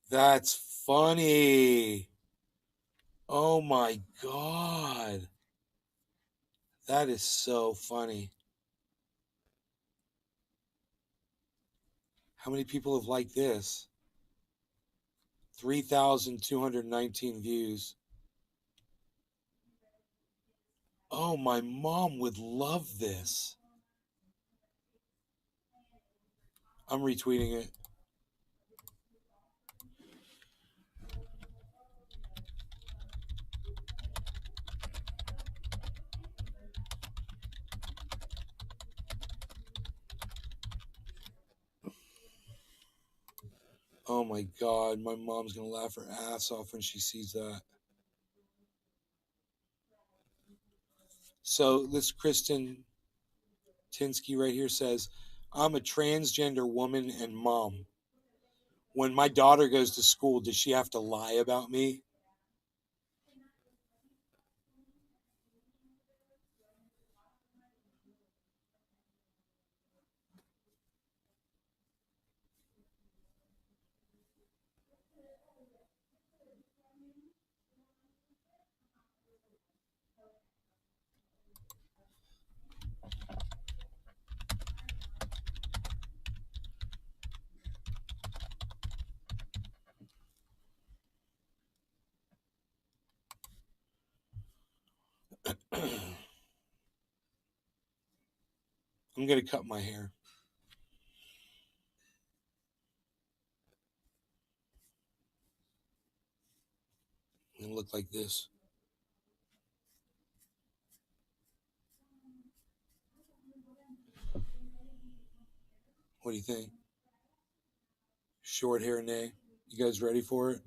That's funny. Oh my God. That is so funny. How many people have liked this? 3,219 views. Oh, my mom would love this. I'm retweeting it. Oh my God, my mom's going to laugh her ass off when she sees that. So this Kristen Tinsky right here says, I'm a transgender woman and mom. When my daughter goes to school, does she have to lie about me? I'm going to cut my hair. and look like this. What do you think? Short hair, nay. You guys ready for it?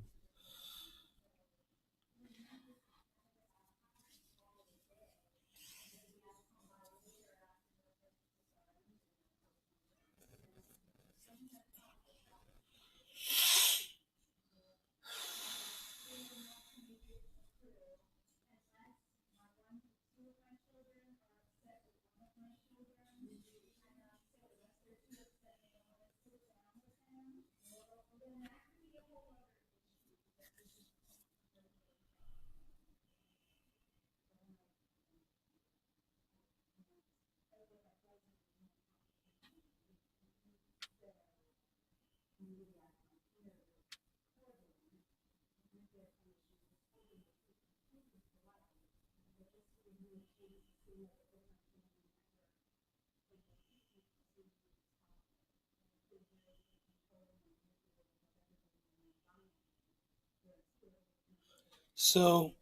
So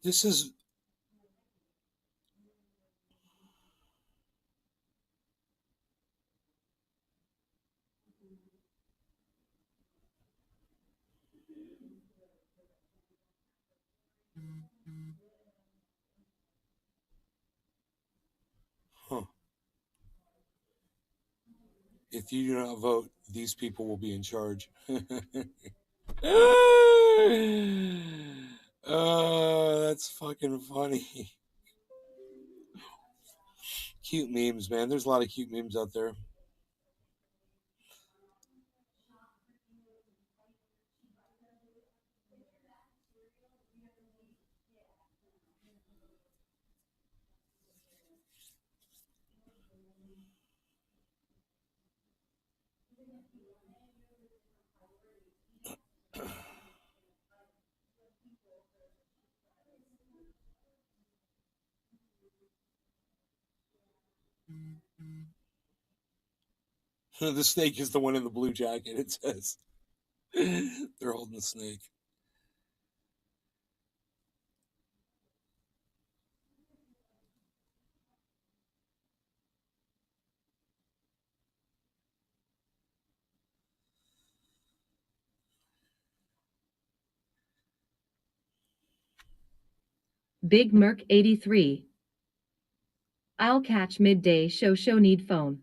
this is if you do not vote, these people will be in charge. Oh, that's fucking funny. Cute memes, man. There's a lot of cute memes out there. The snake is the one in the blue jacket, it says. They're holding the snake. Big Merc 83. I'll catch midday show need phone.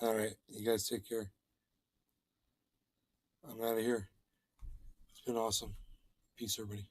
All right, you guys take care. I'm out of here. It's been awesome. Peace, everybody.